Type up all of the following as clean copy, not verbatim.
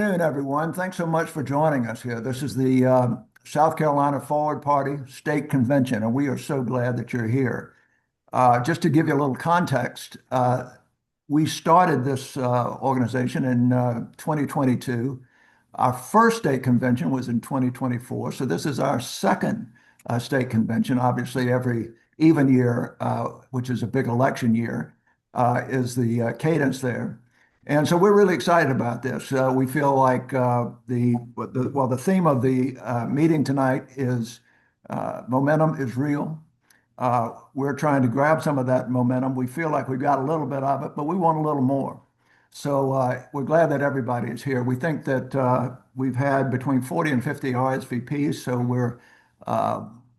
Good afternoon, everyone. Thanks so much for joining us here. This is the South Carolina Forward Party State Convention, and we are so glad that you're here. Just to give you a little context, we started this organization in 2022. Our first state convention was in 2024, so this is our second state convention. Obviously, every even year, which is a big election year, is the cadence there. And so we're really excited about this. We feel like the theme of the meeting tonight is momentum is real. We're trying to grab some of that momentum. We feel like we've got a little bit of it, but we want a little more. So we're glad that everybody is here. We think that we've had between 40 and 50 RSVPs, so we're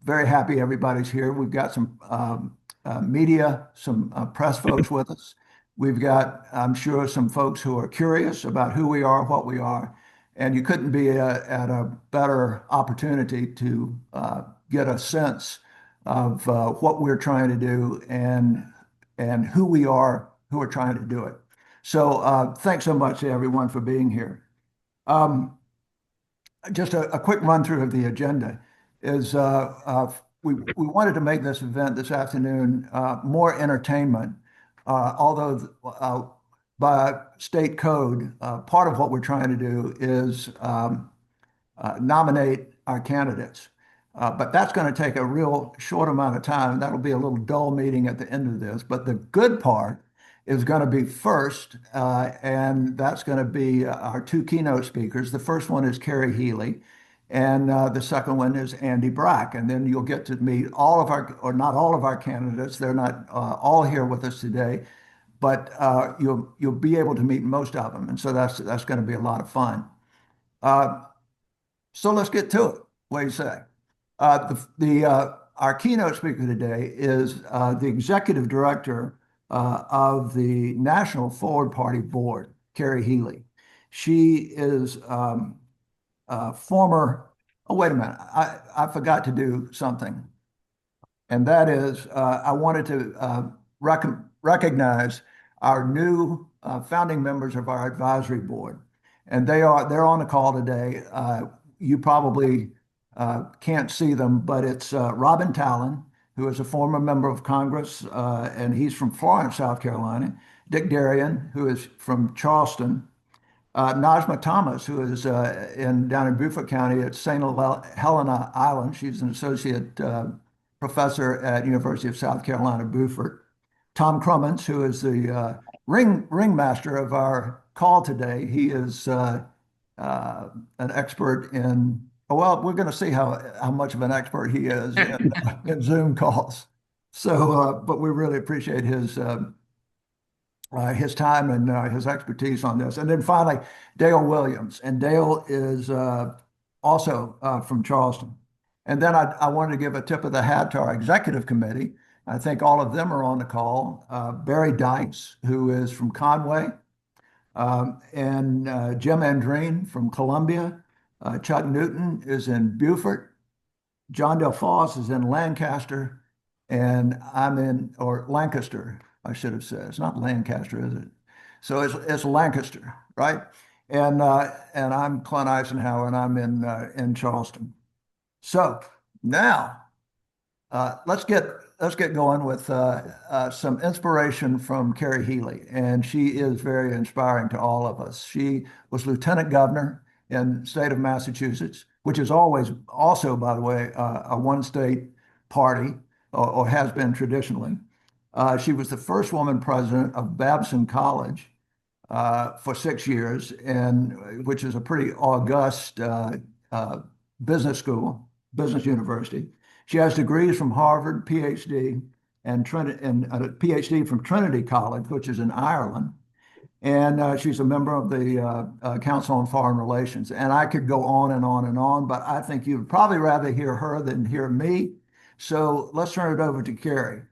very happy everybody's here. We've got some media, some press folks with us. We've got, I'm sure, some folks who are curious about who we are, what we are, and you couldn't be at a better opportunity to get a sense of what we're trying to do and who we are, who are trying to do it. So thanks so much to everyone for being here. Um, just a quick run through of the agenda is we wanted to make this event this afternoon more entertainment, although by state code, part of what we're trying to do is nominate our candidates. But that's going to take a real short amount of time. That'll be a little dull meeting at the end of this. But the good part is going to be first, and that's going to be our two keynote speakers. The first one is Kerry Healy, and the second one is Andy Brack. And then you'll get to meet all of our, or not all of our candidates. They're not all here with us today, but you'll be able to meet most of them. And so that's going to be a lot of fun. Uh, so let's get to it. What do you say? Our keynote speaker today is the executive director of the National Forward Party Board, Kerry Healy. She is former. Oh, wait a minute. I forgot to do something, and that is I wanted to recognize our new founding members of our advisory board, and they're on the call today. You probably can't see them, but it's Robin Talon, who is a former member of Congress, and he's from Florence, South Carolina. Dick Darien, who is from Charleston. Najma Thomas, who is down in Beaufort County at St. Helena Island. She's an associate professor at University of South Carolina, Beaufort. Tom Crummins, who is the ringmaster of our call today. He is an expert in, well, we're going to see how much of an expert he is in Zoom calls. So, but we really appreciate his time and his expertise on this. And then finally, Dale Williams. And Dale is also from Charleston. And then I wanted to give a tip of the hat to our executive committee. I think all of them are on the call. Barry Dykes, who is from Conway, and Jim Andreen from Columbia. Chuck Newton is in Beaufort. John DelFoss is in Lancaster, and I'm in, or Lancaster, I should have said. It's not Lancaster, is it? So it's Lancaster, right? And I'm Clint Eisenhower, and I'm in Charleston. So now let's get going with some inspiration from Kerry Healy, and she is very inspiring to all of us. She was lieutenant governor in the state of Massachusetts, which is always also, by the way, a one-state party, or has been traditionally. She was the first woman president of Babson College for 6 years, and which is a pretty august business school, business university. She has degrees from Harvard, PhD, and a PhD from Trinity College, which is in Ireland. And she's a member of the Council on Foreign Relations. And I could go on and on and on, but I think you'd probably rather hear her than hear me. So let's turn it over to Kerry.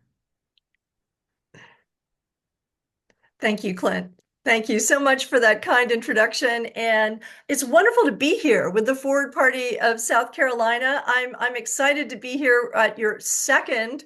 Thank you, Clint. Thank you so much for that kind introduction. And it's wonderful to be here with the Forward Party of South Carolina. I'm excited to be here at your second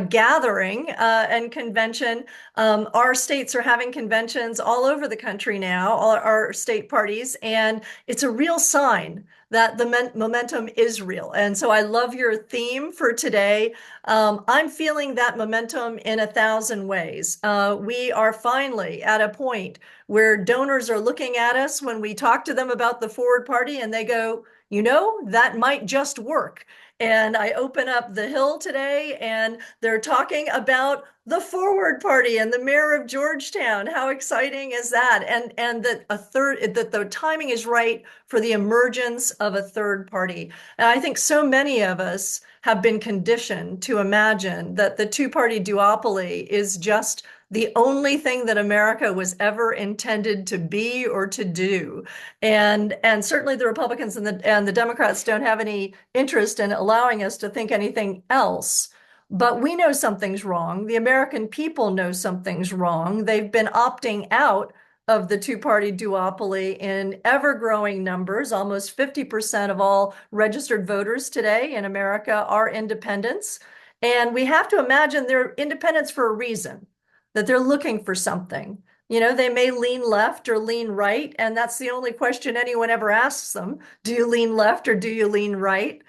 gathering and convention. Our states are having conventions all over the country now, all our state parties, and it's a real sign that the momentum is real. And so I love your theme for today. I'm feeling that momentum in 1,000 ways. We are finally at a point where donors are looking at us when we talk to them about the Forward Party and they go, you know, that might just work. And I open up The Hill today and they're talking about the Forward Party and the mayor of Georgetown. How exciting is that? And that the timing is right for the emergence of a third party. And I think so many of us have been conditioned to imagine that the two-party duopoly is just the only thing that America was ever intended to be or to do. And certainly the Republicans and the Democrats don't have any interest in allowing us to think anything else. But we know something's wrong. The American people know something's wrong. They've been opting out of the two-party duopoly in ever-growing numbers. Almost 50% of all registered voters today in America are independents. And we have to imagine they're independents for a reason, that they're looking for something. You know, they may lean left or lean right, and that's the only question anyone ever asks them. Do you lean left or do you lean right?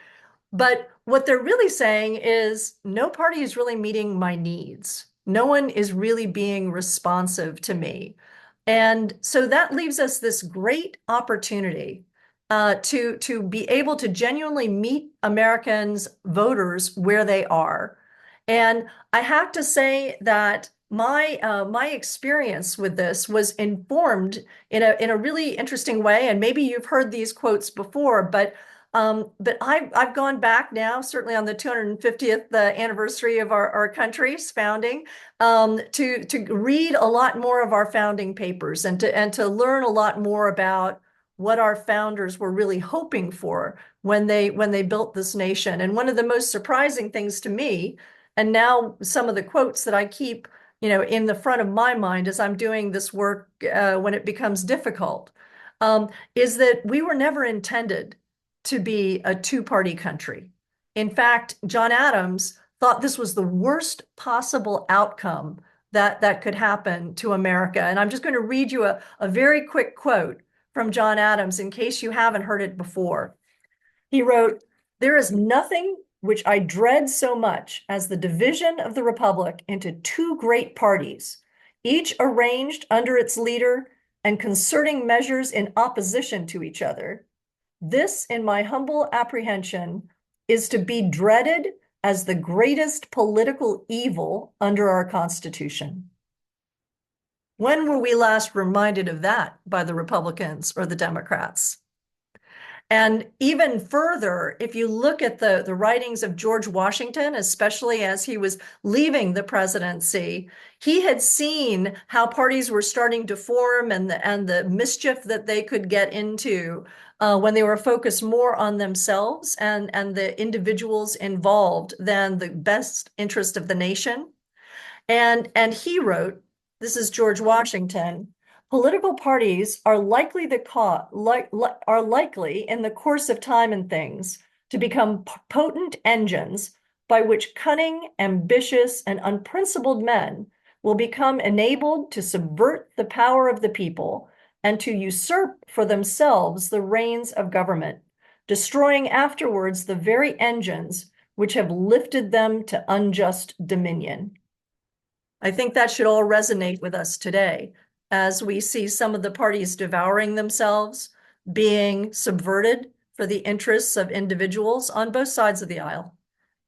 But what they're really saying is no party is really meeting my needs. No one is really being responsive to me. And so that leaves us this great opportunity to be able to genuinely meet Americans, voters, where they are. And I have to say that my experience with this was informed in a really interesting way. And maybe you've heard these quotes before, but I've gone back now, certainly on the 250th anniversary of our country's founding, to read a lot more of our founding papers and to learn a lot more about what our founders were really hoping for when they built this nation. And one of the most surprising things to me, and now some of the quotes that I keep, you know, in the front of my mind as I'm doing this work when it becomes difficult, is that we were never intended to be a two-party country. In fact, John Adams thought this was the worst possible outcome that could happen to America. And I'm just going to read you a very quick quote from John Adams in case you haven't heard it before. He wrote, "There is nothing which I dread so much as the division of the Republic into two great parties, each arranged under its leader and concerting measures in opposition to each other. This, in my humble apprehension, is to be dreaded as the greatest political evil under our Constitution." When were we last reminded of that by the Republicans or the Democrats? And even further, if you look at the writings of George Washington, especially as he was leaving the presidency, he had seen how parties were starting to form and the mischief that they could get into when they were focused more on themselves and the individuals involved than the best interest of the nation. And he wrote, this is George Washington, "Political parties are likely are likely in the course of time and things to become potent engines by which cunning, ambitious, and unprincipled men will become enabled to subvert the power of the people and to usurp for themselves the reins of government, destroying afterwards the very engines which have lifted them to unjust dominion." I think that should all resonate with us today as we see some of the parties devouring themselves, being subverted for the interests of individuals on both sides of the aisle.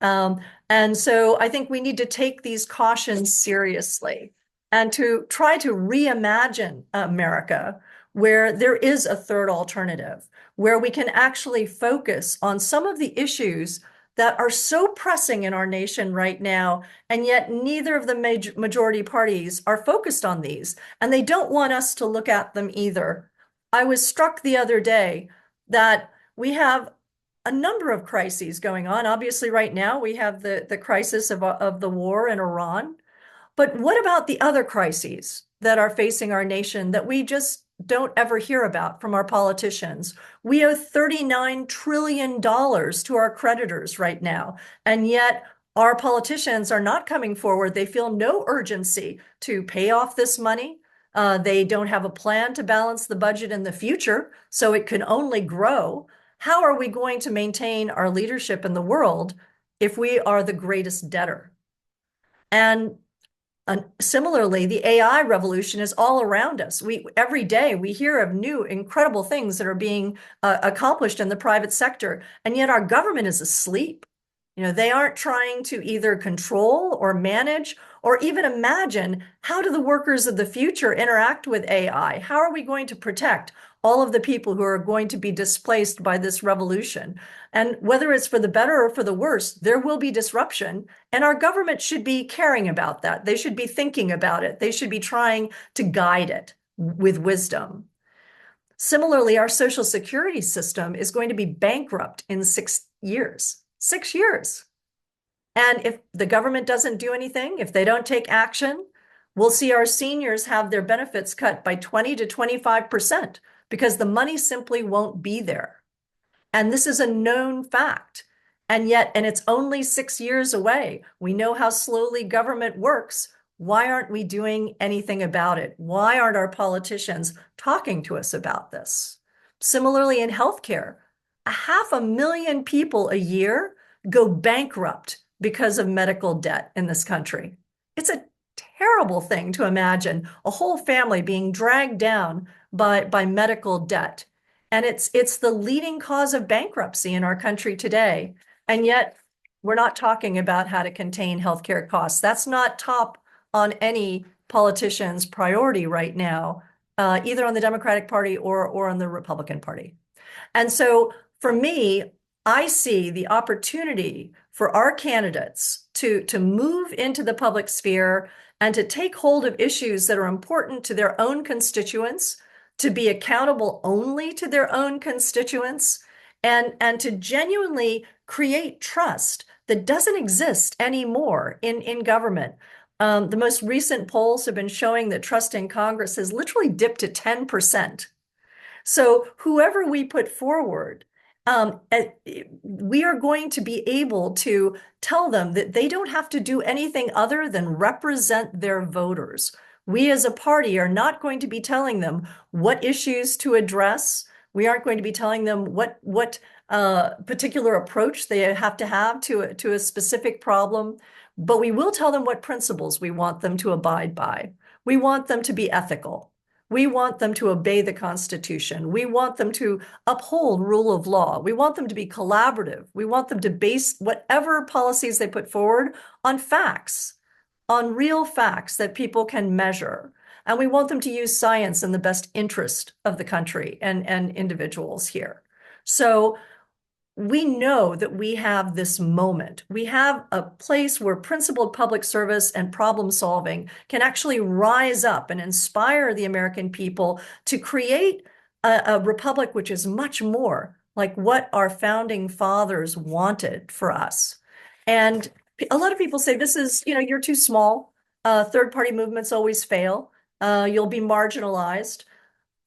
And so I think we need to take these cautions seriously and to try to reimagine America where there is a third alternative, where we can actually focus on some of the issues that are so pressing in our nation right now, and yet neither of the majority parties are focused on these, and they don't want us to look at them either. I was struck the other day that we have a number of crises going on. Obviously, right now we have the crisis of the war in Iran, but what about the other crises that are facing our nation that we just don't ever hear about from our politicians? We owe $39 trillion to our creditors right now, and yet Our politicians are not coming forward. They feel no urgency to pay off this money. They don't have a plan to balance the budget in the future, so it can only grow. How are we going to maintain our leadership in the world if we are the greatest debtor? And similarly, the AI revolution is all around us. Every day we hear of new incredible things that are being accomplished in the private sector, and yet our government is asleep. They aren't trying to either control or manage or even imagine, how do the workers of the future interact with AI? How are we going to protect all of the people who are going to be displaced by this revolution? And whether it's for the better or for the worse, there will be disruption, and our government should be caring about that. They should be thinking about it. They should be trying to guide it with wisdom. Similarly, our Social Security system is going to be bankrupt in 6 years. 6 years. And if the government doesn't do anything, if they don't take action, we'll see our seniors have their benefits cut by 20 to 25% because the money simply won't be there. And this is a known fact. And it's only 6 years away. We know how slowly government works. Why aren't we doing anything about it? Why aren't our politicians talking to us about this? Similarly, in healthcare, 500,000 people a year go bankrupt because of medical debt in this country. It's a terrible thing to imagine a whole family being dragged down by medical debt. And it's the leading cause of bankruptcy in our country today. And yet we're not talking about how to contain healthcare costs. That's not top on any politician's priority right now, either on the Democratic Party or on the Republican Party. And so for me, I see the opportunity for our candidates to move into the public sphere and to take hold of issues that are important to their own constituents, to be accountable only to their own constituents, and to genuinely create trust that doesn't exist anymore in government. The most recent polls have been showing that trust in Congress has literally dipped to 10%. So whoever we put forward, we are going to be able to tell them that they don't have to do anything other than represent their voters. We as a party are not going to be telling them what issues to address. We aren't going to be telling them what particular approach they have to a specific problem, but we will tell them what principles we want them to abide by. We want them to be ethical. We want them to obey the Constitution. We want them to uphold rule of law. We want them to be collaborative. We want them to base whatever policies they put forward on facts, on real facts that people can measure. And we want them to use science in the best interest of the country and individuals here. So we know that we have this moment. We have a place where principled public service and problem solving can actually rise up and inspire the American people to create a republic which is much more like what our founding fathers wanted for us. And a lot of people say, this is, you're too small. Third-party movements always fail. You'll be marginalized.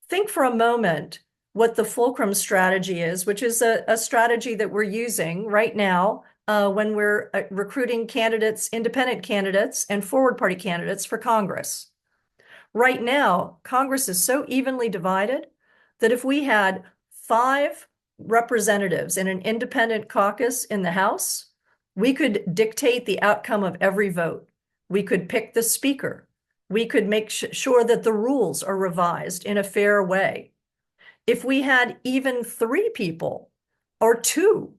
Think for a moment what the Fulcrum strategy is, which is a strategy that we're using right now when we're recruiting candidates, independent candidates, and forward party candidates for Congress. Right now, Congress is so evenly divided that if we had 5 representatives in an independent caucus in the House, we could dictate the outcome of every vote. We could pick the speaker. We could make sure that the rules are revised in a fair way. If we had even 3 people or 2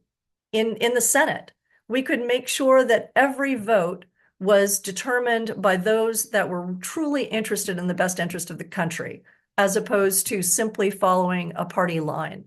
in the Senate, we could make sure that every vote was determined by those that were truly interested in the best interest of the country, as opposed to simply following a party line.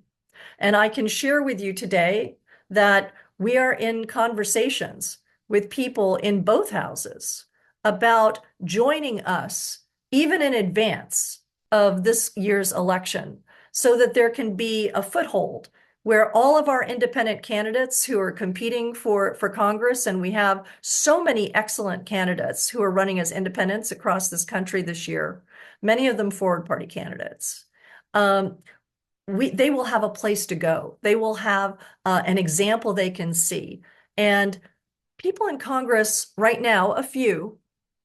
And I can share with you today that we are in conversations with people in both houses about joining us, even in advance of this year's election, so that there can be a foothold where all of our independent candidates who are competing for Congress, and we have so many excellent candidates who are running as independents across this country this year, many of them forward party candidates, they will have a place to go. They will have an example they can see. And people in Congress right now, a few,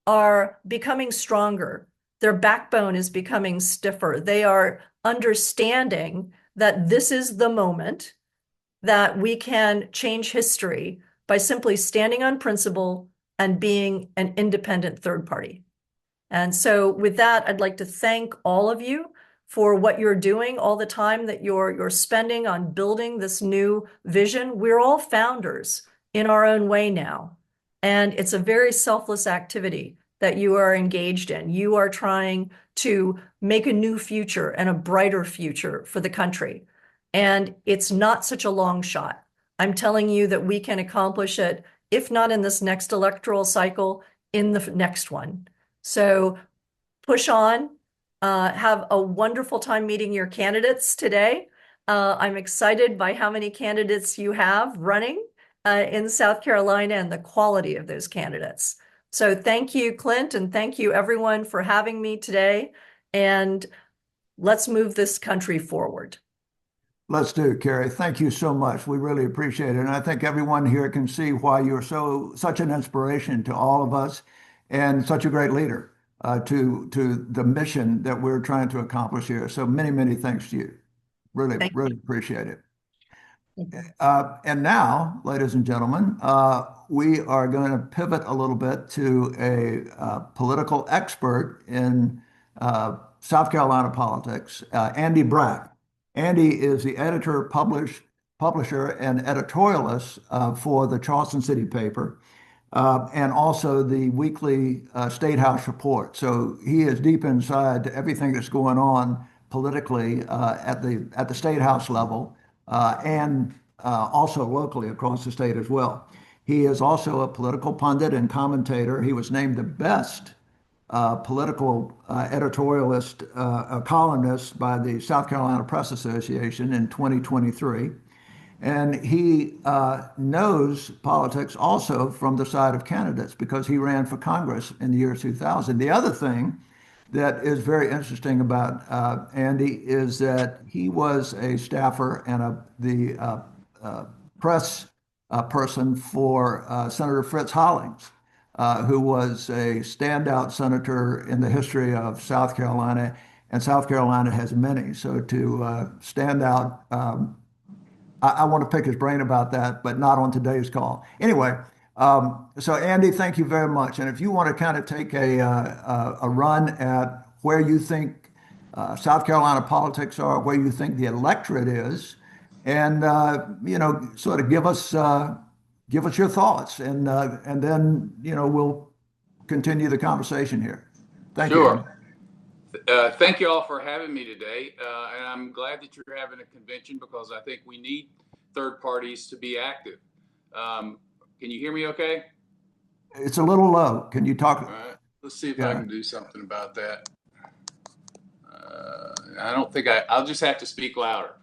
are becoming stronger. Their backbone is becoming stiffer. They are understanding that this is the moment that we can change history by simply standing on principle and being an independent third party. And so with that, I'd like to thank all of you for what you're doing, all the time that you're spending on building this new vision. We're all founders in our own way now. And it's a very selfless activity that you are engaged in. You are trying to make a new future and a brighter future for the country. And it's not such a long shot. I'm telling you that we can accomplish it, if not in this next electoral cycle, in the next one. So push on. Have a wonderful time meeting your candidates today. I'm excited by how many candidates you have running in South Carolina and the quality of those candidates. So thank you, Clint, and thank you everyone for having me today. And let's move this country forward. Let's do, Carrie. Thank you so much. We really appreciate it. And I think everyone here can see why you're such an inspiration to all of us and such a great leader to the mission that we're trying to accomplish here. So many, many thanks to you. Really, Thank really appreciate it. you. And now, ladies and gentlemen, we are going to pivot a little bit to a political expert in South Carolina politics, Andy Brack. Andy is the editor, publisher, and editorialist for the Charleston City paper, and also the weekly State House report. So he is deep inside everything that's going on politically at the State House level and also locally across the state as well. He is also a political pundit and commentator. He was named the best political editorialist, columnist by the South Carolina Press Association in 2023. And he knows politics also from the side of candidates because he ran for Congress in the year 2000. The other thing that is very interesting about Andy is that he was a staffer and the press person for Senator Fritz Hollings, who was a standout senator in the history of South Carolina, and South Carolina has many. So to stand out, I want to pick his brain about that, but not on today's call. Anyway, so Andy, thank you very much. And if you want to kind of take a run at where you think South Carolina politics are, where you think the electorate is, and sort of give us your thoughts, and then we'll continue the conversation here. Thank you. Sure. Thank you all for having me today. And I'm glad that you're having a convention because I think we need third parties to be active. Can you hear me okay? It's a little low. Can you talk? All right. Let's see if I can do something about that. I don't think I'll just have to speak louder.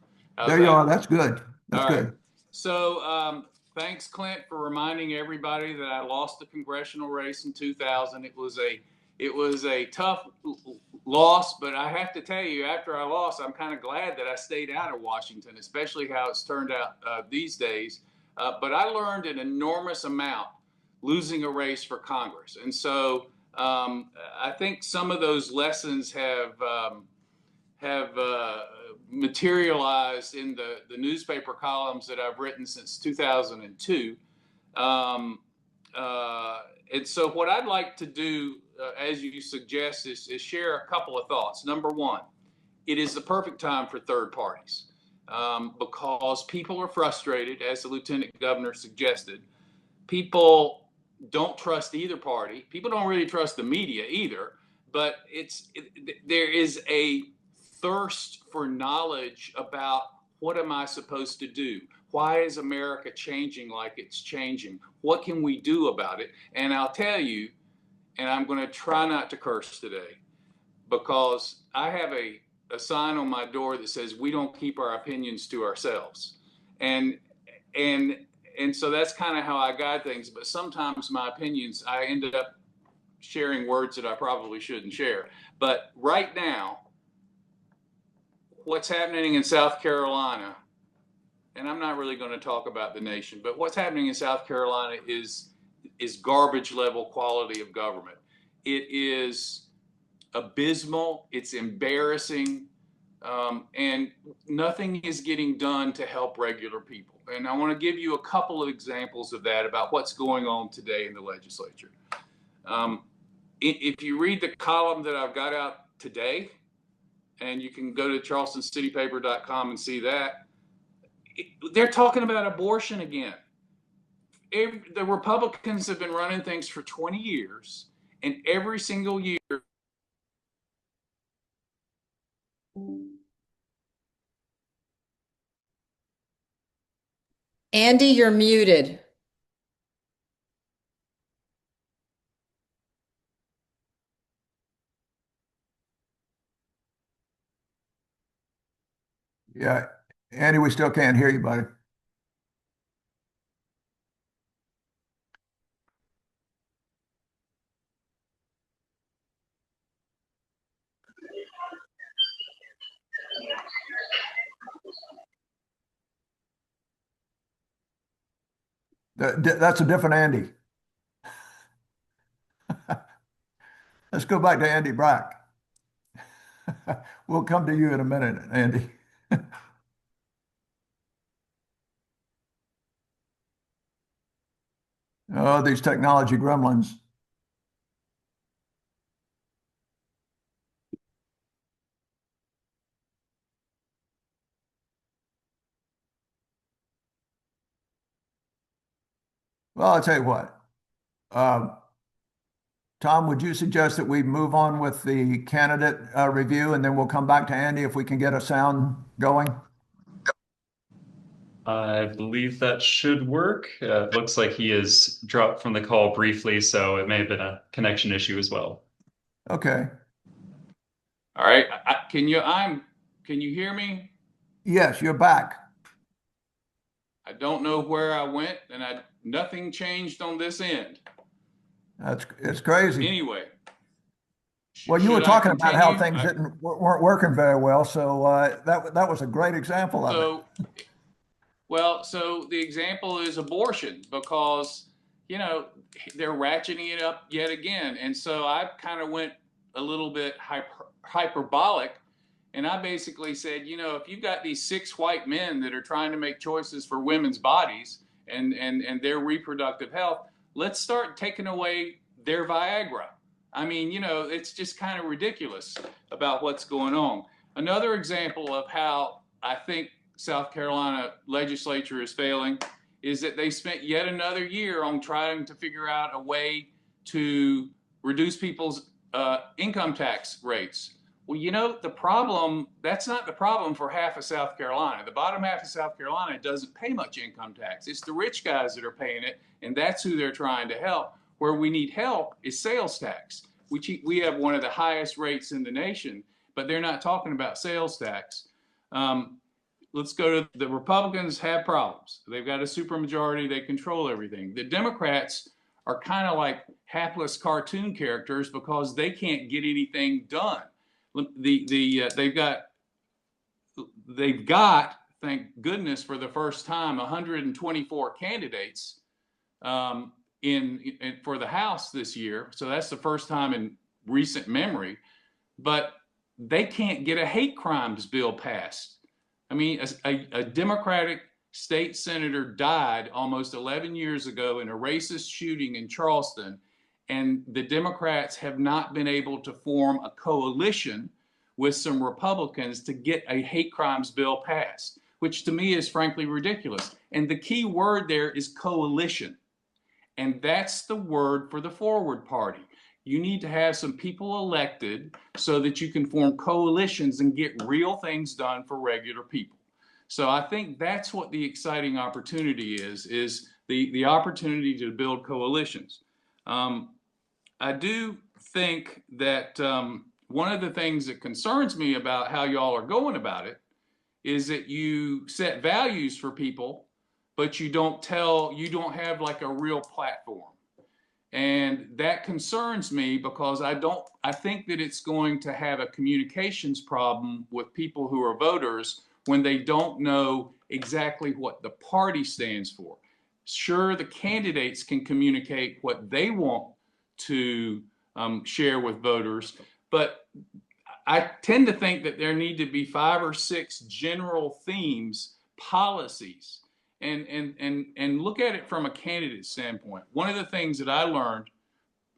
There you are. That's good. That's good. Right. So thanks, Clint, for reminding everybody that I lost the congressional race in 2000. It was a tough loss, but I have to tell you, after I lost, I'm kind of glad that I stayed out of Washington, especially how it's turned out these days. But I learned an enormous amount losing a race for Congress. And so I think some of those lessons have materialized in the newspaper columns that I've written since 2002. And so what I'd like to do, as you suggest, is share a couple of thoughts. Number one, it is the perfect time for third parties because people are frustrated, as the Lieutenant Governor suggested. People don't trust either party. People don't really trust the media either, but there is a thirst for knowledge about what am I supposed to do? Why is America changing like it's changing? What can we do about it? And I'll tell you, and I'm going to try not to curse today, because I have a sign on my door that says we don't keep our opinions to ourselves. And so that's kind of how I guide things. But sometimes my opinions, I ended up sharing words that I probably shouldn't share. But right now, what's happening in South Carolina, and I'm not really going to talk about the nation, but what's happening in South Carolina is is garbage level quality of government. It is abysmal. It's embarrassing. And nothing is getting done to help regular people. And I want to give you a couple of examples of that about what's going on today in the legislature. If you read the column that I've got out today, and you can go to charlestoncitypaper.com and see that, they're talking about abortion again. The Republicans have been running things for 20 years, and every single year. Andy, you're muted. Yeah, Andy, we still can't hear you, buddy. That's a different Andy. Let's go back to Andy Brack. We'll come to you in a minute, Andy. Oh, these technology gremlins. Well, I'll tell you what. Tom, would you suggest that we move on with the candidate review, and then we'll come back to Andy if we can get a sound going? I believe that should work. Looks like he is dropped from the call briefly, so it may have been a connection issue as well. Okay. All right. Can you hear me? Yes, you're back. I don't know where I went, and nothing changed on this end. It's crazy. Anyway. Well, you were should I talking about how continue? things weren't working very well, so that was a great example of it. So the example is abortion, because, you know, they're ratcheting it up yet again. And so I kind of went a little bit hyperbolic, and I basically said, you know, if you've got these 6 white men that are trying to make choices for women's bodies and their reproductive health, let's start taking away their Viagra. I mean, you know, it's just kind of ridiculous about what's going on. Another example of how I think South Carolina legislature is failing is that they spent yet another year on trying to figure out a way to reduce people's income tax rates. Well, you know, that's not the problem for half of South Carolina. The bottom half of South Carolina doesn't pay much income tax. It's the rich guys that are paying it, and that's who they're trying to help. Where we need help is sales tax. We have one of the highest rates in the nation, but they're not talking about sales tax. Let's go to the Republicans have problems. They've got a supermajority. They control everything. The Democrats are kind of like hapless cartoon characters because they can't get anything done. They've got, thank goodness, for the first time, 124 candidates for the House this year. So that's the first time in recent memory. But they can't get a hate crimes bill passed. I mean, a Democratic state senator died almost 11 years ago in a racist shooting in Charleston, and the Democrats have not been able to form a coalition with some Republicans to get a hate crimes bill passed, which to me is frankly ridiculous. And the key word there is coalition. And that's the word for the Forward Party. You need to have some people elected so that you can form coalitions and get real things done for regular people. So I think that's what the exciting opportunity is the opportunity to build coalitions. I do think that one of the things that concerns me about how y'all are going about it is that you set values for people, but you don't have like a real platform. And that concerns me because I think that it's going to have a communications problem with people who are voters when they don't know exactly what the party stands for. Sure, the candidates can communicate what they want to share with voters, but I tend to think that there need to be 5 or 6 general themes, policies, and look at it from a candidate standpoint. One of the things that I learned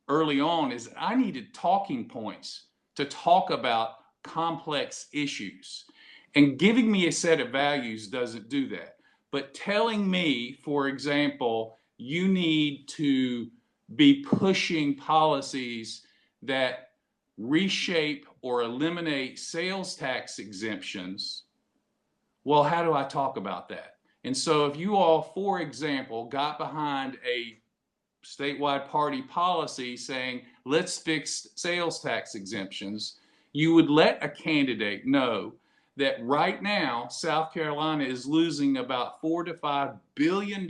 early on is that I needed talking points to talk about complex issues. And giving me a set of values doesn't do that. But telling me, for example, you need to be pushing policies that reshape or eliminate sales tax exemptions, well, how do I talk about that? And so if you all, for example, got behind a statewide party policy saying, let's fix sales tax exemptions, you would let a candidate know that right now, South Carolina is losing about $4 to $5 billion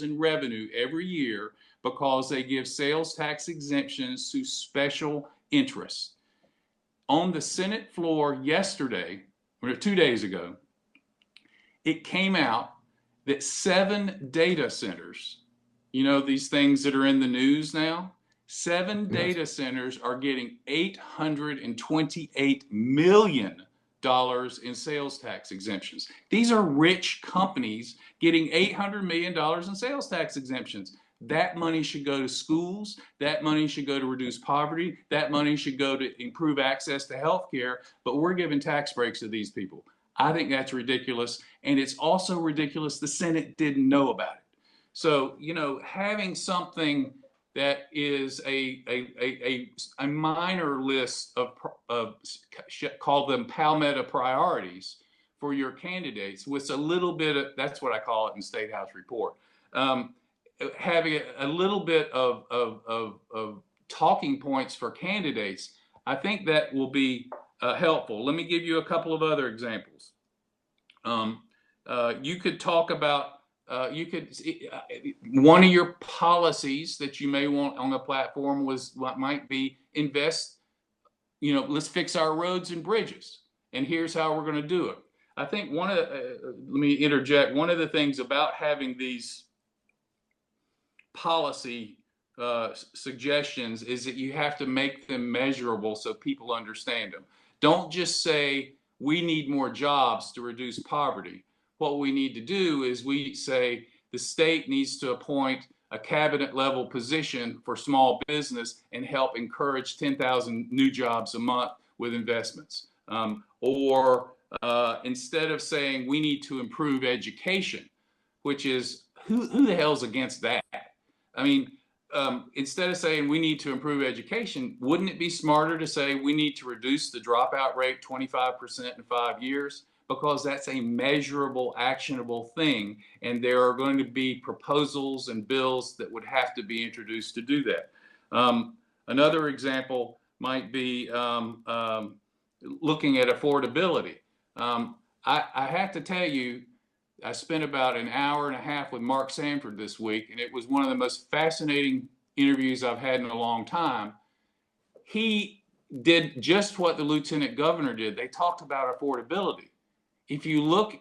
in revenue every year because they give sales tax exemptions to special interests. On the Senate floor yesterday, or 2 days ago, it came out that 7 data centers, you know, these things that are in the news now, 7 data centers are getting $828 million in sales tax exemptions. These are rich companies getting $800 million in sales tax exemptions. That money should go to schools. That money should go to reduce poverty. That money should go to improve access to health care. But we're giving tax breaks to these people. I think that's ridiculous. And it's also ridiculous the Senate didn't know about it. So, you know, having something that is a minor list of call them Palmetto priorities for your candidates with a little bit of, that's what I call it in State House Report, having a little bit of talking points for candidates, I think that will be helpful. Let me give you a couple of other examples. You could talk about one of your policies that you may want on the platform was what might be invest, you know, let's fix our roads and bridges. And here's how we're going to do it. I think let me interject, one of the things about having these policy suggestions is that you have to make them measurable so people understand them. Don't just say, we need more jobs to reduce poverty. What we need to do is we say the state needs to appoint a cabinet level position for small business and help encourage 10,000 new jobs a month with investments. Or instead of saying we need to improve education, which is, who the hell's against that? I mean, instead of saying we need to improve education, wouldn't it be smarter to say we need to reduce the dropout rate 25% in 5 years? Because that's a measurable, actionable thing. And there are going to be proposals and bills that would have to be introduced to do that. Another example might be looking at affordability. I have to tell you, I spent about an hour and a half with Mark Sanford this week, and it was one of the most fascinating interviews I've had in a long time. He did just what the lieutenant governor did. They talked about affordability. If you look,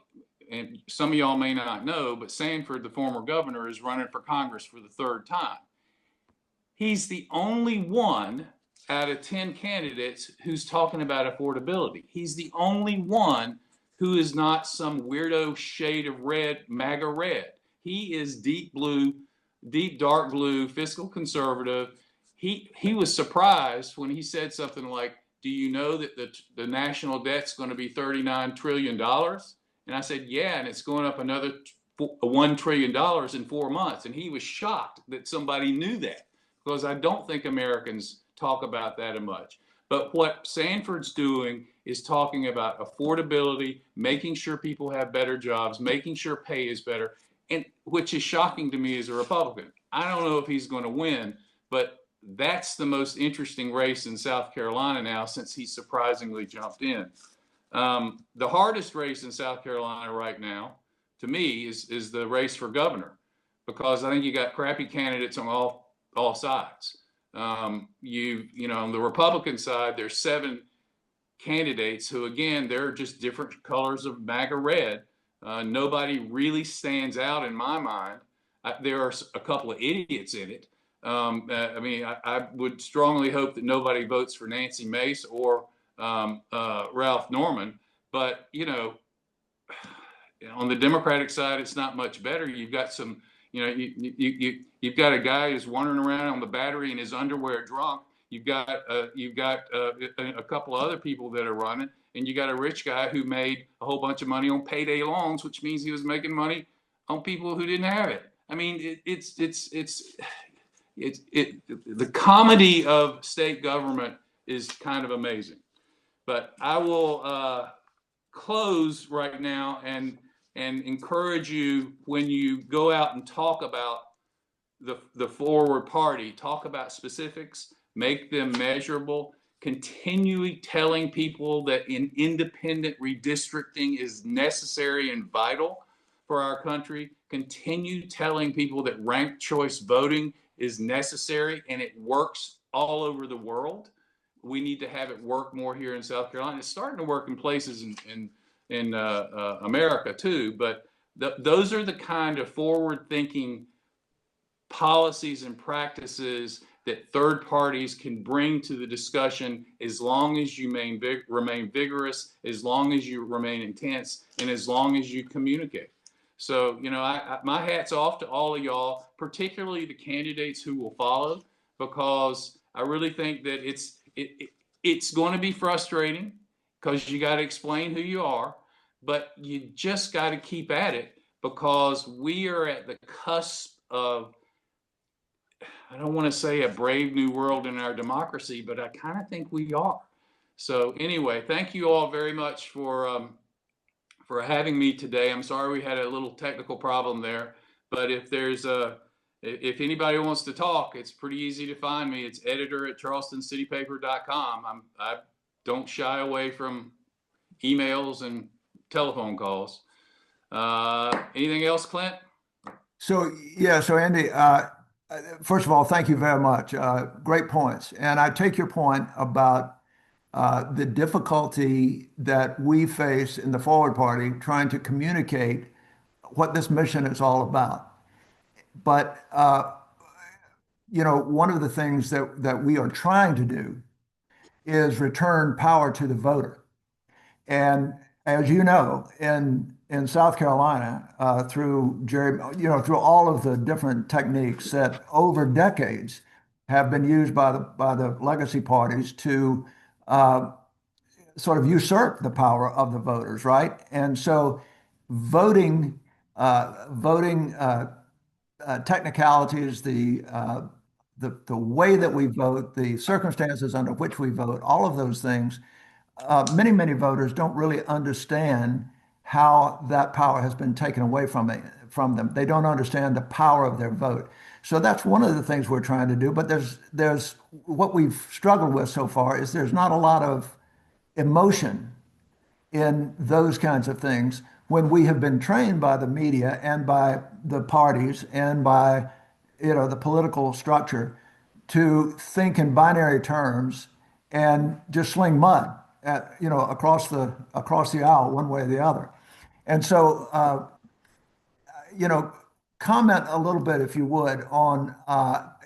and some of y'all may not know, but Sanford, the former governor, is running for Congress for the 3rd time. He's the only one out of 10 candidates who's talking about affordability. He's the only one who is not some weirdo shade of red, MAGA red. He is deep blue, deep dark blue, fiscal conservative. He was surprised when he said something like, do you know that the national debt's going to be $39 trillion? And I said, yeah, and it's going up another $1 trillion in 4 months. And he was shocked that somebody knew that, because I don't think Americans talk about that much. But what Sanford's doing is talking about affordability, making sure people have better jobs, making sure pay is better, and which is shocking to me as a Republican. I don't know if he's going to win, but that's the most interesting race in South Carolina now, since he surprisingly jumped in. The hardest race in South Carolina right now, to me, is the race for governor, because I think you got crappy candidates on all sides. You know, on the Republican side, there's 7 candidates who, again, they're just different colors of MAGA red. Nobody really stands out in my mind. there are a couple of idiots in it. I mean, I would strongly hope that nobody votes for Nancy Mace or Ralph Norman. But, you know, on the Democratic side, it's not much better. You've got some, you know, you've got a guy who's wandering around on the Battery in his underwear drunk. You've got a couple of other people that are running, and you got a rich guy who made a whole bunch of money on payday loans, which means he was making money on people who didn't have it. I mean, the comedy of state government is kind of amazing. But I will close right now and encourage you, when you go out and talk about the Forward Party, talk about specifics, make them measurable, continually telling people that independent redistricting is necessary and vital for our country. Continue telling people that ranked choice voting is necessary and it works all over the world. We need to have it work more here in South Carolina. It's starting to work in places in America too, but those are the kind of forward-thinking policies and practices that third parties can bring to the discussion, as long as you remain vigorous, as long as you remain intense, and as long as you communicate. So, you know, my hat's off to all of y'all, particularly the candidates who will follow, because I really think that it's going to be frustrating because you got to explain who you are, but you just got to keep at it, because we are at the cusp of, I don't want to say a brave new world in our democracy, but I kind of think we are. So anyway, thank you all very much for having me today. I'm sorry we had a little technical problem there, but if anybody wants to talk, it's pretty easy to find me. It's editor@charlestoncitypaper.com. I don't shy away from emails and telephone calls. Anything else, Clint? So Andy, first of all, thank you very much. Great points. And I take your point about the difficulty that we face in the Forward Party trying to communicate what this mission is all about. But you know, one of the things that we are trying to do is return power to the voter. And as you know, in South Carolina, through all of the different techniques that over decades have been used by the legacy parties to sort of usurp the power of the voters, right? And so voting technicalities, the way that we vote, the circumstances under which we vote, all of those things, many voters don't really understand how that power has been taken away from them. They don't understand the power of their vote. So that's one of the things we're trying to do. But there's what we've struggled with so far is there's not a lot of emotion in those kinds of things when we have been trained by the media and by the parties and by, you know, the political structure to think in binary terms and just sling mud at, you know, across the aisle one way or the other. And so, you know, comment a little bit, if you would, on,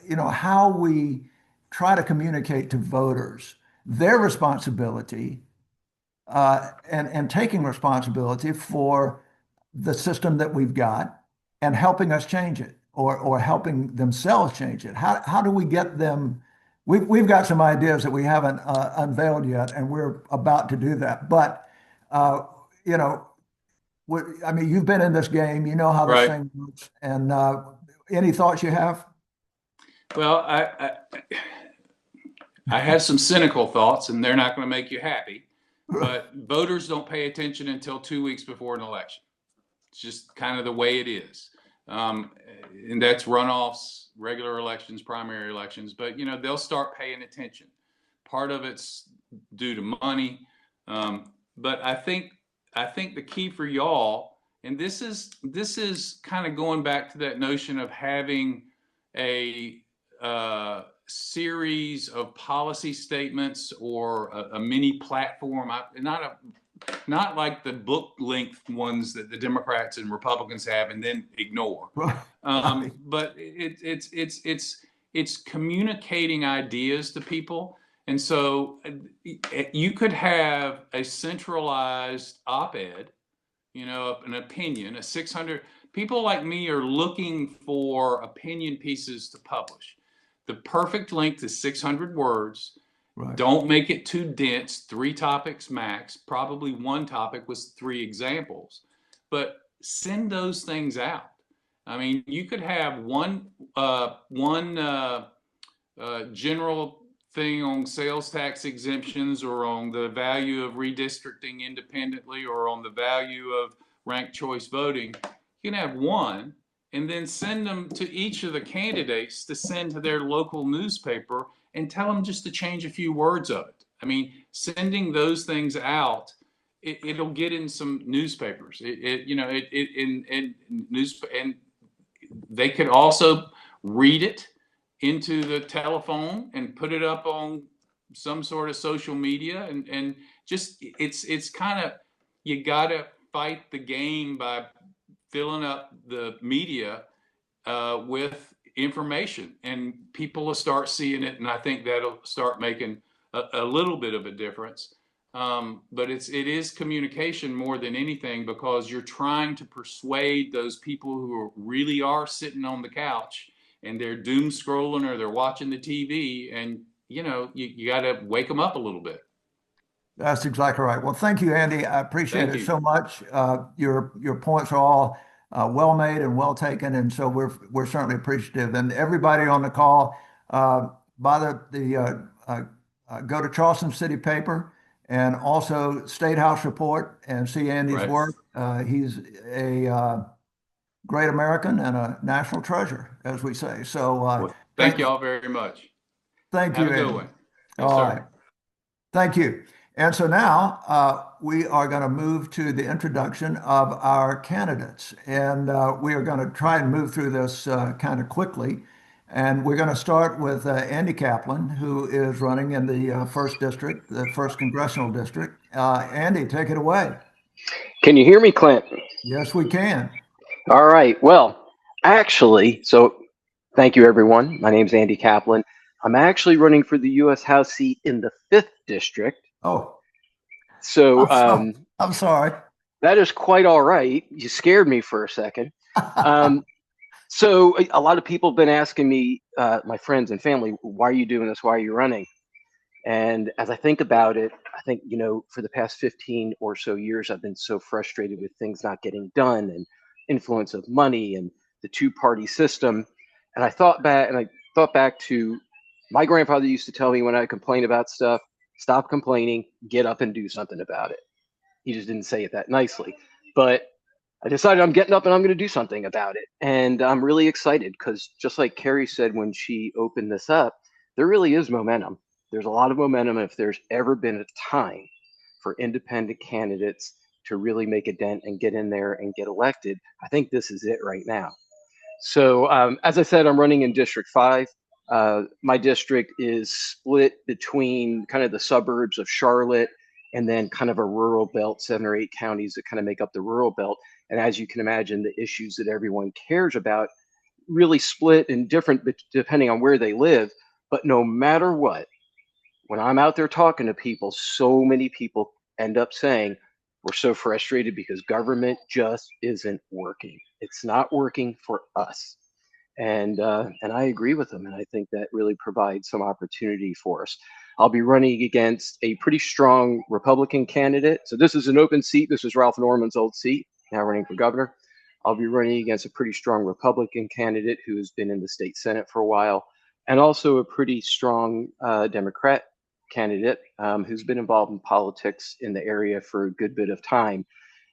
you know, how we try to communicate to voters their responsibility and taking responsibility for the system that we've got and helping us change it or helping themselves change it. How do we get them? We've got some ideas that we haven't unveiled yet, and we're about to do that. But you know, I mean, you've been in this game, you know how this thing works. And any thoughts you have? Well, I have some cynical thoughts, and they're not going to make you happy. But voters don't pay attention until 2 weeks before an election. It's just kind of the way it is. And that's runoffs, regular elections, primary elections. But, you know, they'll start paying attention. Part of it's due to money. But I think the key for y'all, and this is kind of going back to that notion of having a series of policy statements or a mini platform, not a not like the book length ones that the Democrats and Republicans have and then ignore. Right. But it's communicating ideas to people. And so you could have a centralized op-ed, an opinion, a 600, people like me are looking for opinion pieces to publish. The perfect length is 600 words. Right. Don't make it too dense, 3 topics max, probably 1 topic with 3 examples, but send those things out. I mean, you could have one general thing on sales tax exemptions, or on the value of redistricting independently, or on the value of ranked choice voting. You can have one and then send them to each of the candidates to send to their local newspaper and tell them just to change a few words of it. I mean, sending those things out, it'll get in some newspapers. And they could also read it into the telephone and put it up on some sort of social media, and just it's kind of, you gotta fight the game by filling up the media with information, and people will start seeing it, and I think that'll start making a little bit of a difference. But it is communication more than anything, because you're trying to persuade those people who really are sitting on the couch and they're doom scrolling, or they're watching the TV, and you got to wake them up a little bit. That's exactly right. Well, thank you, Andy. I appreciate Thank it you. so much. Your points are all well made and well taken, and so we're certainly appreciative. And everybody on the call, bother the go to Charleston City Paper and also State House Report and see Andy's Right. work. He's a great American and a national treasure, as we say. So Well, thank you all very much. thank Have you, a good Andy. one. Yes, All sir. right. Thank you. And so now we are going to move to the introduction of our candidates. And we are going to try and move through this kind of quickly. And we're going to start with Andy Kaplan, who is running in the 1st District, the 1st Congressional District. Andy, take it away. Can you hear me, Clint? Yes, we can. All right. Well, actually, so thank you, everyone. My name's Andy Kaplan. I'm actually running for the U.S. House seat in the 5th District. Oh, So I'm sorry. that is quite all right. You scared me for a second. So a lot of people have been asking me, my friends and family, why are you doing this? Why are you running? And as I think about it, I think, for the past 15 or so years, I've been so frustrated with things not getting done, and influence of money, and the 2-party system. And I thought back to my grandfather used to tell me, when I complain about stuff, stop complaining, get up and do something about it. He just didn't say it that nicely, but I decided I'm getting up and I'm going to do something about it. And I'm really excited, because just like Carrie said when she opened this up, there really is momentum. There's a lot of momentum. And if there's ever been a time for independent candidates to really make a dent and get in there and get elected, I think this is it right now. So as I said, I'm running in District 5. My district is split between kind of the suburbs of Charlotte and then kind of a rural belt, 7 or 8 counties that kind of make up the rural belt. And as you can imagine, the issues that everyone cares about really split and different depending on where they live. But no matter what, when I'm out there talking to people, so many people end up saying, we're so frustrated because government just isn't working. It's not working for us. And I agree with them. And I think that really provides some opportunity for us. I'll be running against a pretty strong Republican candidate. So this is an open seat. This is Ralph Norman's old seat, now running for governor. I'll be running against a pretty strong Republican candidate who has been in the state Senate for a while, and also a pretty strong Democrat candidate who's been involved in politics in the area for a good bit of time.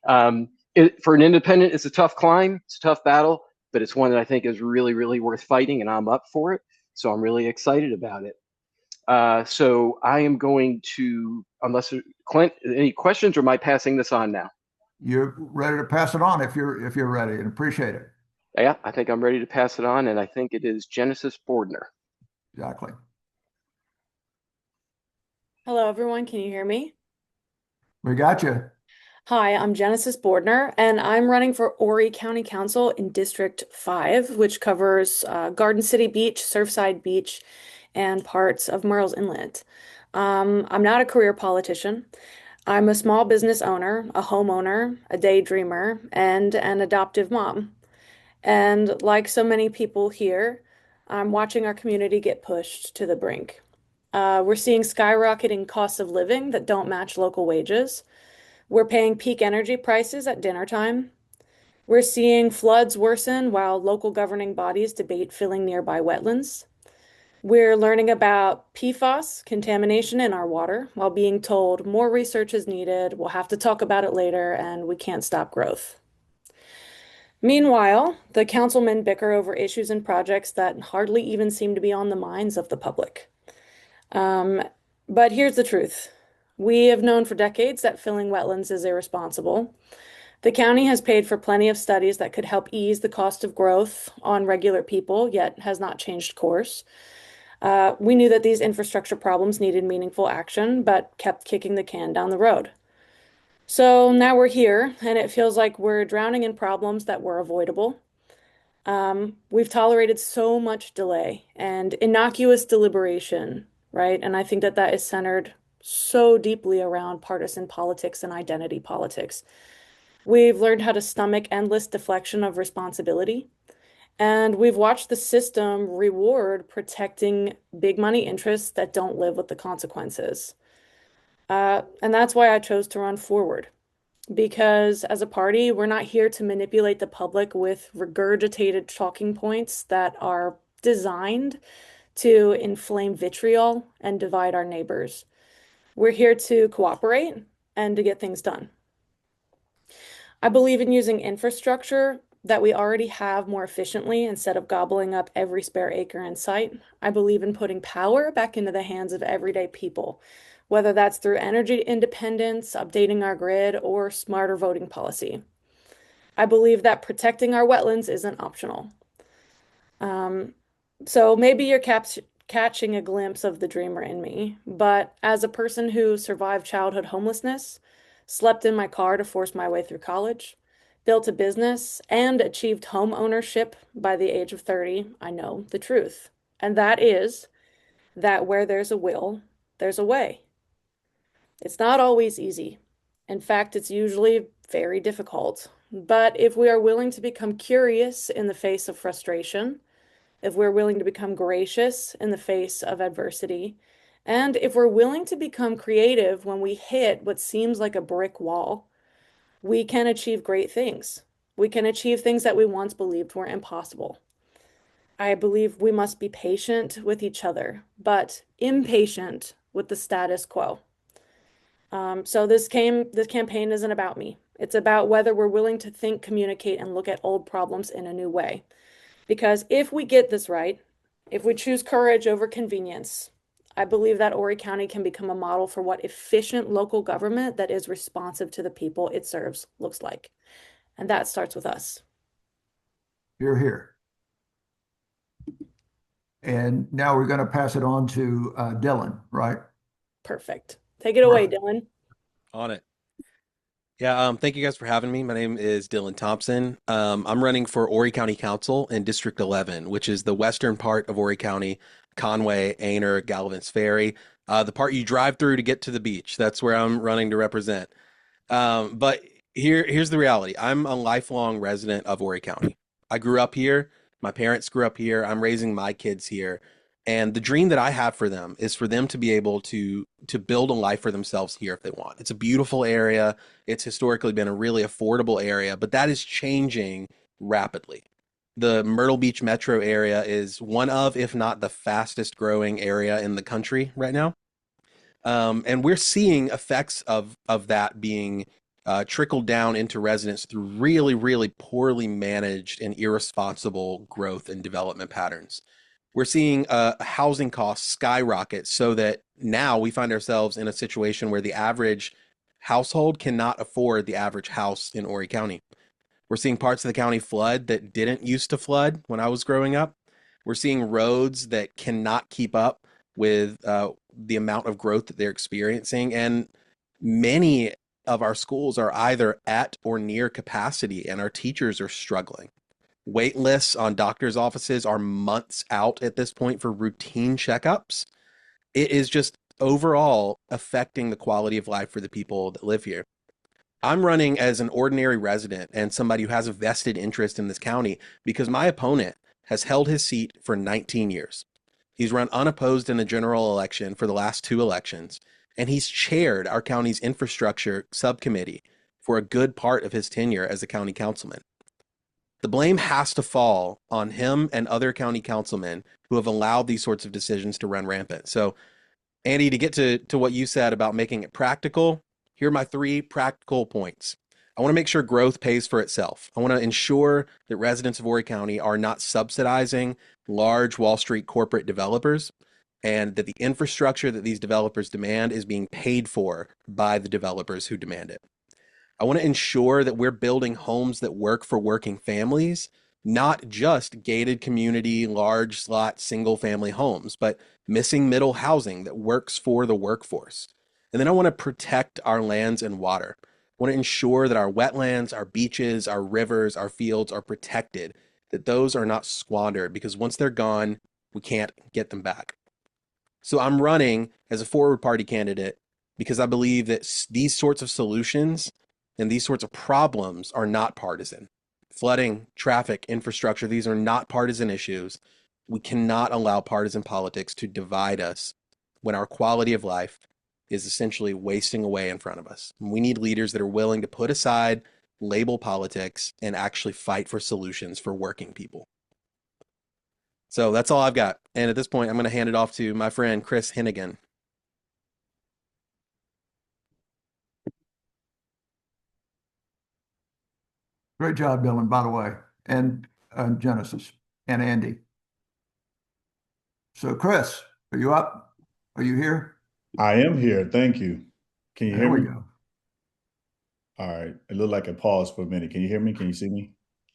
For an independent, it's a tough climb. It's a tough battle, but it's one that I think is really, really worth fighting, and I'm up for it. So I'm really excited about it. So I am going to, unless Clint, any questions, or am I passing this on now? You're ready to pass it on if you're ready, and appreciate it. Yeah, I think I'm ready to pass it on, and I think it is Genesis Bordner. Exactly. Hello, everyone. Can you hear me? We got you. Hi, I'm Genesis Bordner, and I'm running for Horry County Council in District 5, which covers Garden City Beach, Surfside Beach, and parts of Murrells Inlet. I'm not a career politician. I'm a small business owner, a homeowner, a daydreamer, and an adoptive mom. And like so many people here, I'm watching our community get pushed to the brink. We're seeing skyrocketing costs of living that don't match local wages. We're paying peak energy prices at dinner time. We're seeing floods worsen while local governing bodies debate filling nearby wetlands. We're learning about PFAS contamination in our water while being told more research is needed, we'll have to talk about it later, and we can't stop growth. Meanwhile, the councilmen bicker over issues and projects that hardly even seem to be on the minds of the public. But here's the truth. We have known for decades that filling wetlands is irresponsible. The county has paid for plenty of studies that could help ease the cost of growth on regular people, yet has not changed course. We knew that these infrastructure problems needed meaningful action, but kept kicking the can down the road. So now we're here, and it feels like we're drowning in problems that were avoidable. We've tolerated so much delay and innocuous deliberation, right? And I think that that is centered so deeply around partisan politics and identity politics. We've learned how to stomach endless deflection of responsibility. And we've watched the system reward protecting big money interests that don't live with the consequences. And that's why I chose to run forward. Because as a party, we're not here to manipulate the public with regurgitated talking points that are designed to inflame vitriol and divide our neighbors. We're here to cooperate and to get things done. I believe in using infrastructure that we already have more efficiently instead of gobbling up every spare acre in sight. I believe in putting power back into the hands of everyday people, whether that's through energy independence, updating our grid, or smarter voting policy. I believe that protecting our wetlands isn't optional. So maybe you're catching a glimpse of the dreamer in me, but as a person who survived childhood homelessness, slept in my car to force my way through college, built a business, and achieved home ownership by the age of 30, I know the truth. And that is that where there's a will, there's a way. It's not always easy. In fact, it's usually very difficult. But if we are willing to become curious in the face of frustration, if we're willing to become gracious in the face of adversity, and if we're willing to become creative when we hit what seems like a brick wall, we can achieve great things. We can achieve things that we once believed were impossible. I believe we must be patient with each other, but impatient with the status quo. So this campaign isn't about me. It's about whether we're willing to think, communicate, and look at old problems in a new way. Because if we get this right, if we choose courage over convenience, I believe that Horry County can become a model for what efficient local government that is responsive to the people it serves looks like. And that starts with us. You're here. And now we're going to pass it on to Dylan, right? Perfect. Take it away, Dylan. On it. Yeah, thank you guys for having me. My name is Dylan Thompson. I'm running for Horry County Council in District 11, which is the western part of Horry County, Conway, Aner, Galvin's Ferry, the part you drive through to get to the beach. That's where I'm running to represent. But here's the reality. I'm a lifelong resident of Horry County. I grew up here. My parents grew up here. I'm raising my kids here. And the dream that I have for them is for them to be able to build a life for themselves here if they want. It's a beautiful area. It's historically been a really affordable area, but that is changing rapidly. The Myrtle Beach metro area is one of, if not the fastest growing area in the country right now. And we're seeing effects of that being trickled down into residents through really, really poorly managed and irresponsible growth and development patterns. We're seeing housing costs skyrocket so that now we find ourselves in a situation where the average household cannot afford the average house in Horry County. We're seeing parts of the county flood that didn't used to flood when I was growing up. We're seeing roads that cannot keep up with the amount of growth that they're experiencing. And many of our schools are either at or near capacity, and our teachers are struggling. Wait lists on doctors' offices are months out at this point for routine checkups. It is just overall affecting the quality of life for the people that live here. I'm running as an ordinary resident and somebody who has a vested interest in this county because my opponent has held his seat for 19 years. He's run unopposed in the general election for the last 2 elections, and he's chaired our county's infrastructure subcommittee for a good part of his tenure as a county councilman. The blame has to fall on him and other county councilmen who have allowed these sorts of decisions to run rampant. So, Andy, to get to what you said about making it practical, here are my 3 practical points. I want to make sure growth pays for itself. I want to ensure that residents of Horry County are not subsidizing large Wall Street corporate developers, and that the infrastructure that these developers demand is being paid for by the developers who demand it. I want to ensure that we're building homes that work for working families, not just gated community, large slot, single family homes, but missing middle housing that works for the workforce. And then I want to protect our lands and water. I want to ensure that our wetlands, our beaches, our rivers, our fields are protected, that those are not squandered, because once they're gone, we can't get them back. So I'm running as a forward party candidate because I believe that these sorts of solutions and these sorts of problems are not partisan. Flooding, traffic, infrastructure, these are not partisan issues. We cannot allow partisan politics to divide us when our quality of life is essentially wasting away in front of us. We need leaders that are willing to put aside label politics and actually fight for solutions for working people. So that's all I've got. And at this point, I'm going to hand it off to my friend, Chris Hennigan. Great job, Dylan, by the way, and Genesis and Andy. So, Chris, are you up? Are you here? I am here. Thank you. Can you There hear we me? go. All right. It looked like a pause for a minute. Can you hear me? Can you see me?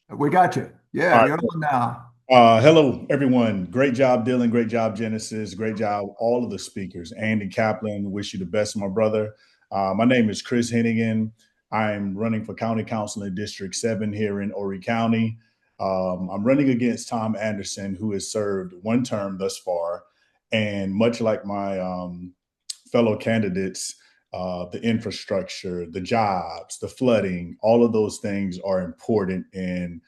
We got you. Yeah, All right. you're on now. Hello, everyone. Great job, Dylan. Great job, Genesis. Great job, all of the speakers. Andy Kaplan, wish you the best, my brother. My name is Chris Hennigan. I'm running for County Council in District 7 here in Horry County. I'm running against Tom Anderson, who has served 1 term thus far. And much like my fellow candidates, the infrastructure, the jobs, the flooding, all of those things are important and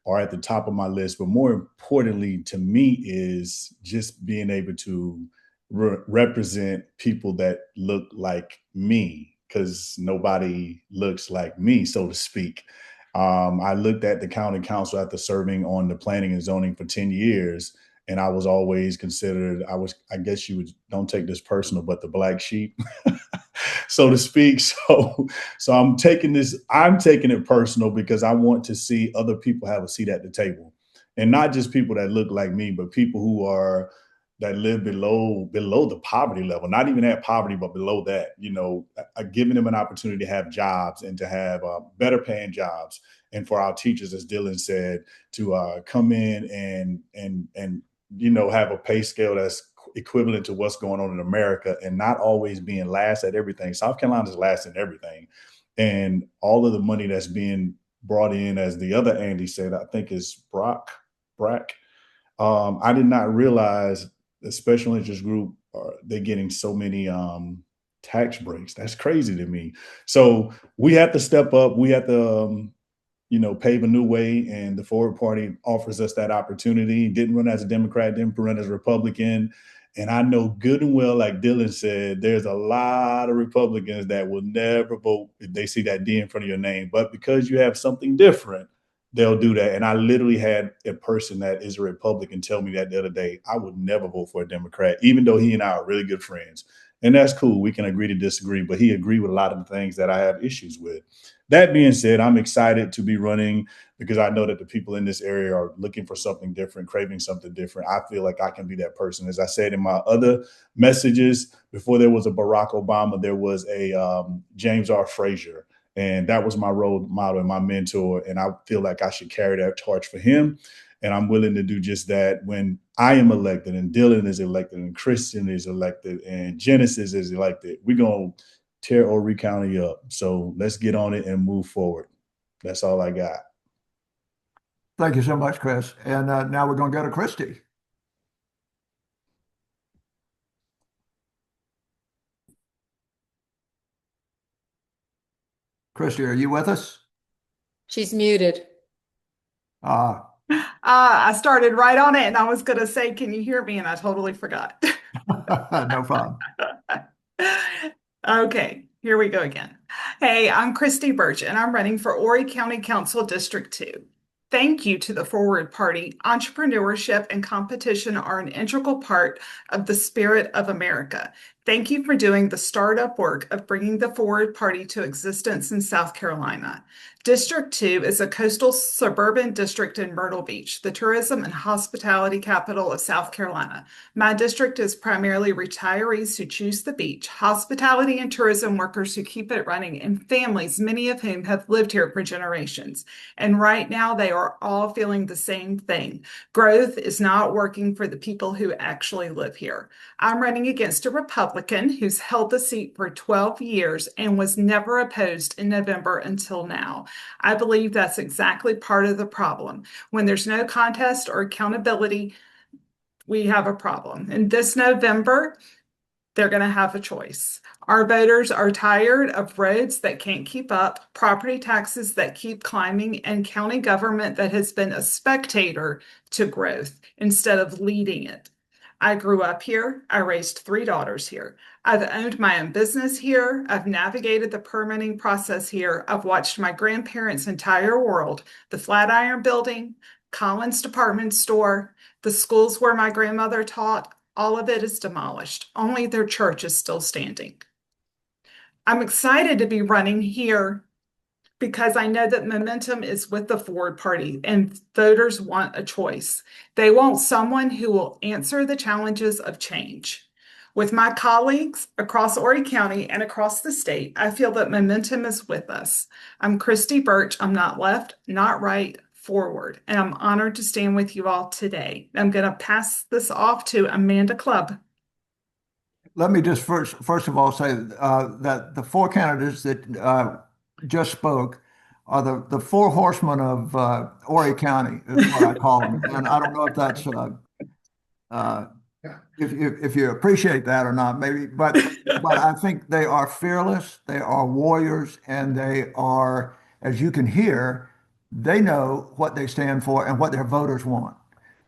are at the top of my list. But more importantly to me is just being able to represent people that look like me, because nobody looks like me, so to speak. I looked at the county council after serving on the planning and zoning for 10 years. And I was always considered, I guess you would, don't take this personal, but the black sheep, so to speak. So I'm taking it personal because I want to see other people have a seat at the table, and not just people that look like me, but people that live below the poverty level, not even at poverty, but below that, giving them an opportunity to have jobs and to have better paying jobs. And for our teachers, as Dylan said, to come in and have a pay scale that's equivalent to what's going on in America, and not always being last at everything. South Carolina's last in everything. And all of the money that's being brought in, as the other Andy said, I think is Brack. I did not realize the special interest group, they're getting so many tax breaks. That's crazy to me. So we have to step up. We have to pave a new way, and the Forward Party offers us that opportunity. Didn't run as a Democrat, didn't run as a Republican. And I know good and well, like Dylan said, there's a lot of Republicans that will never vote if they see that D in front of your name. But because you have something different, they'll do that. And I literally had a person that is a Republican tell me that the other day, I would never vote for a Democrat, even though he and I are really good friends. And that's cool. We can agree to disagree, but he agreed with a lot of the things that I have issues with. That being said, I'm excited to be running because I know that the people in this area are looking for something different, craving something different. I feel like I can be that person. As I said in my other messages, before there was a Barack Obama, there was a James R. Frazier. And that was my role model and my mentor. And I feel like I should carry that torch for him. And I'm willing to do just that when I am elected, and Dylan is elected, and Christian is elected, and Genesis is elected. We're going to tear Horry County up. So let's get on it and move forward. That's all I got. Thank you so much, Chris. And now we're going to go to Christy. Christy, are you with us? She's muted. I started right on it and I was going to say, can you hear me? And I totally forgot. No problem. Okay, here we go again. Hey, I'm Christy Birch and I'm running for Horry County Council District 2. Thank you to the Forward Party. Entrepreneurship and competition are an integral part of the spirit of America. Thank you for doing the startup work of bringing the Forward Party to existence in South Carolina. District 2 is a coastal suburban district in Myrtle Beach, the tourism and hospitality capital of South Carolina. My district is primarily retirees who choose the beach, hospitality and tourism workers who keep it running, and families, many of whom have lived here for generations. And right now, they are all feeling the same thing. Growth is not working for the people who actually live here. I'm running against a Republican who's held the seat for 12 years and was never opposed in November until now. I believe that's exactly part of the problem. When there's no contest or accountability, we have a problem. And this November, they're going to have a choice. Our voters are tired of roads that can't keep up, property taxes that keep climbing, and county government that has been a spectator to growth instead of leading it. I grew up here. I raised 3 daughters here. I've owned my own business here. I've navigated the permitting process here. I've watched my grandparents' entire world, the Flatiron Building, Collins Department Store, the schools where my grandmother taught, all of it is demolished. Only their church is still standing. I'm excited to be running here because I know that momentum is with the Forward Party and voters want a choice. They want someone who will answer the challenges of change. With my colleagues across Horry County and across the state, I feel that momentum is with us. I'm Christy Birch. I'm not left, not right, forward. And I'm honored to stand with you all today. I'm going to pass this off to Amanda Clubb. Let me just first of all say that the 4 candidates that just spoke are the 4 horsemen of Horry County, is what I call them. And I don't know if that's if you appreciate that or not, maybe, but I think they are fearless, they are warriors, and they are, as you can hear, they know what they stand for and what their voters want.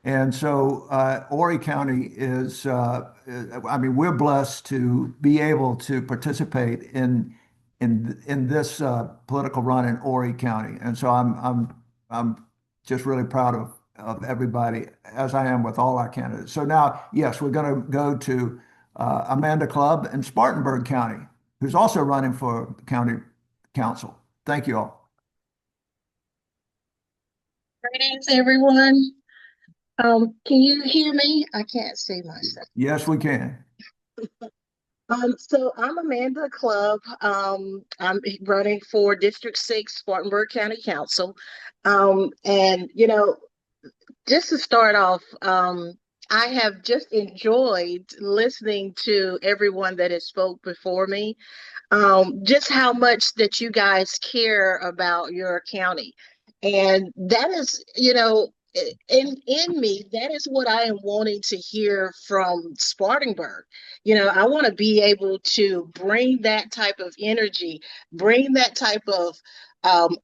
And so Horry County is, I mean, we're blessed to be able to participate in this political run in Horry County. And so I'm just really proud of everybody, as I am with all our candidates. So now, yes, we're going to go to Amanda Clubb in Spartanburg County, who's also running for county council. Thank you all. Greetings, everyone. Can you hear me? I can't see myself. Yes, we can. So I'm Amanda Clubb. I'm running for District 6, Spartanburg County Council. And, you know, just to start off, I have just enjoyed listening to everyone that has spoke before me, just how much that you guys care about your county. And that is, you know, in me, that is what I am wanting to hear from Spartanburg. You know, I want to be able to bring that type of energy, bring that type of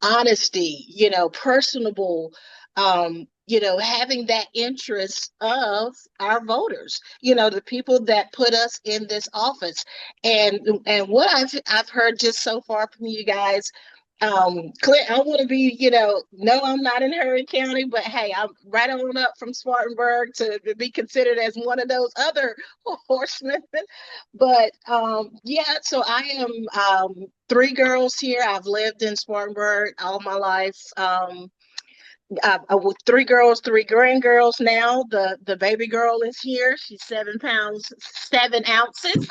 honesty, you know, personable, you know, having that interest of our voters, you know, the people that put us in this office. And what I've heard just so far from you guys, Clint, I want to be, you know, no, I'm not in Horry County, but hey, I'm right on up from Spartanburg to be considered as one of those other horsemen. But yeah, so I am 3 girls here. I've lived in Spartanburg all my life. With 3 girls, 3 grandgirls now. The baby girl is here. She's 7 pounds, 7 ounces.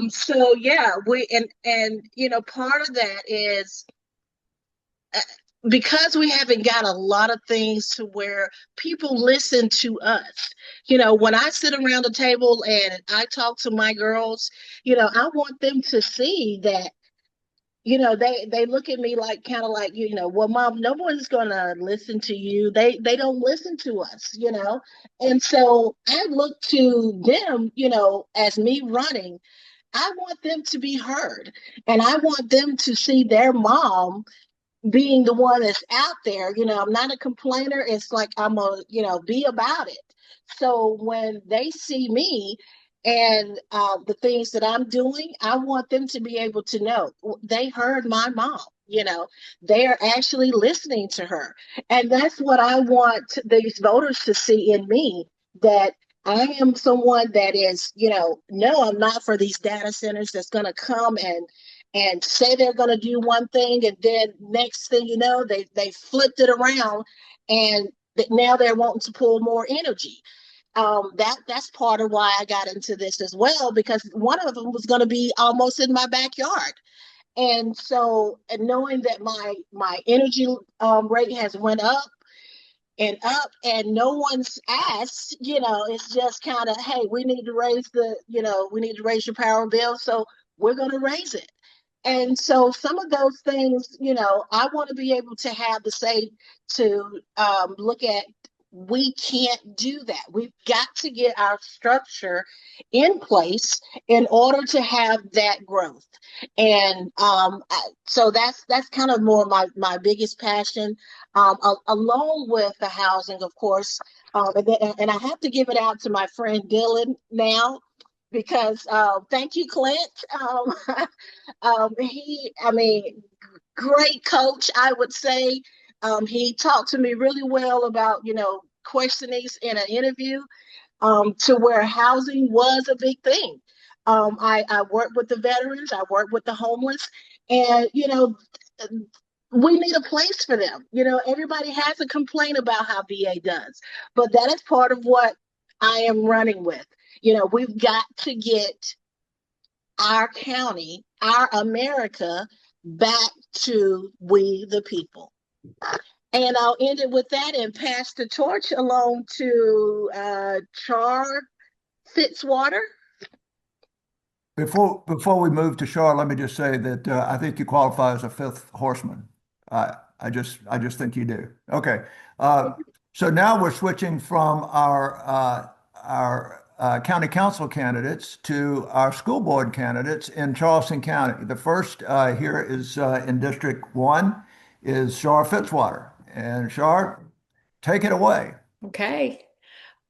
So yeah, we and you know, part of that is because we haven't got a lot of things to where people listen to us. You know, when I sit around the table and I talk to my girls, you know, I want them to see that, you know, they look at me like kind of like, you know, well, mom, no one's gonna listen to you. They don't listen to us, you know. And so I look to them, you know, as me running, I want them to be heard. And I want them to see their mom being the one that's out there. You know, I'm not a complainer. It's like I'm a, you know, be about it. So when they see me and the things that I'm doing, I want them to be able to know they heard my mom. You know, they are actually listening to her. And that's what I want these voters to see in me, that I am someone that is, you know, no, I'm not for these data centers that's going to come and say they're going to do one thing, and then next thing you know, they flipped it around, and now they're wanting to pull more energy. That's part of why I got into this as well, because one of them was going to be almost in my backyard. And so, and knowing that my energy rate has went up and up, and no one's asked, you know, it's just kind of, hey, we need to raise the, you know, we need to raise your power bill, so we're going to raise it. And so some of those things, you know, I want to be able to have the say to look at. We can't do that. We've got to get our structure in place in order to have that growth. And so that's kind of more my biggest passion, along with the housing, of course. And I have to give it out to my friend Dylan now, because thank you, Clint. I mean, great coach, I would say. He talked to me really well about, you know, questionings in an interview, to where housing was a big thing. I work with the veterans, I work with the homeless, and, you know, we need a place for them. You know, everybody has a complaint about how VA does, but that is part of what I am running with. You know, we've got to get our county, our America, back to we the people. And I'll end it with that and pass the torch along to Char Fitzwater. Before we move to Char, let me just say that I think you qualify as a fifth horseman. I just think you do. Okay. So now we're switching from our county council candidates to our school board candidates in Charleston County. The first here is in District 1 is Char Fitzwater. And Char, take it away. Okay.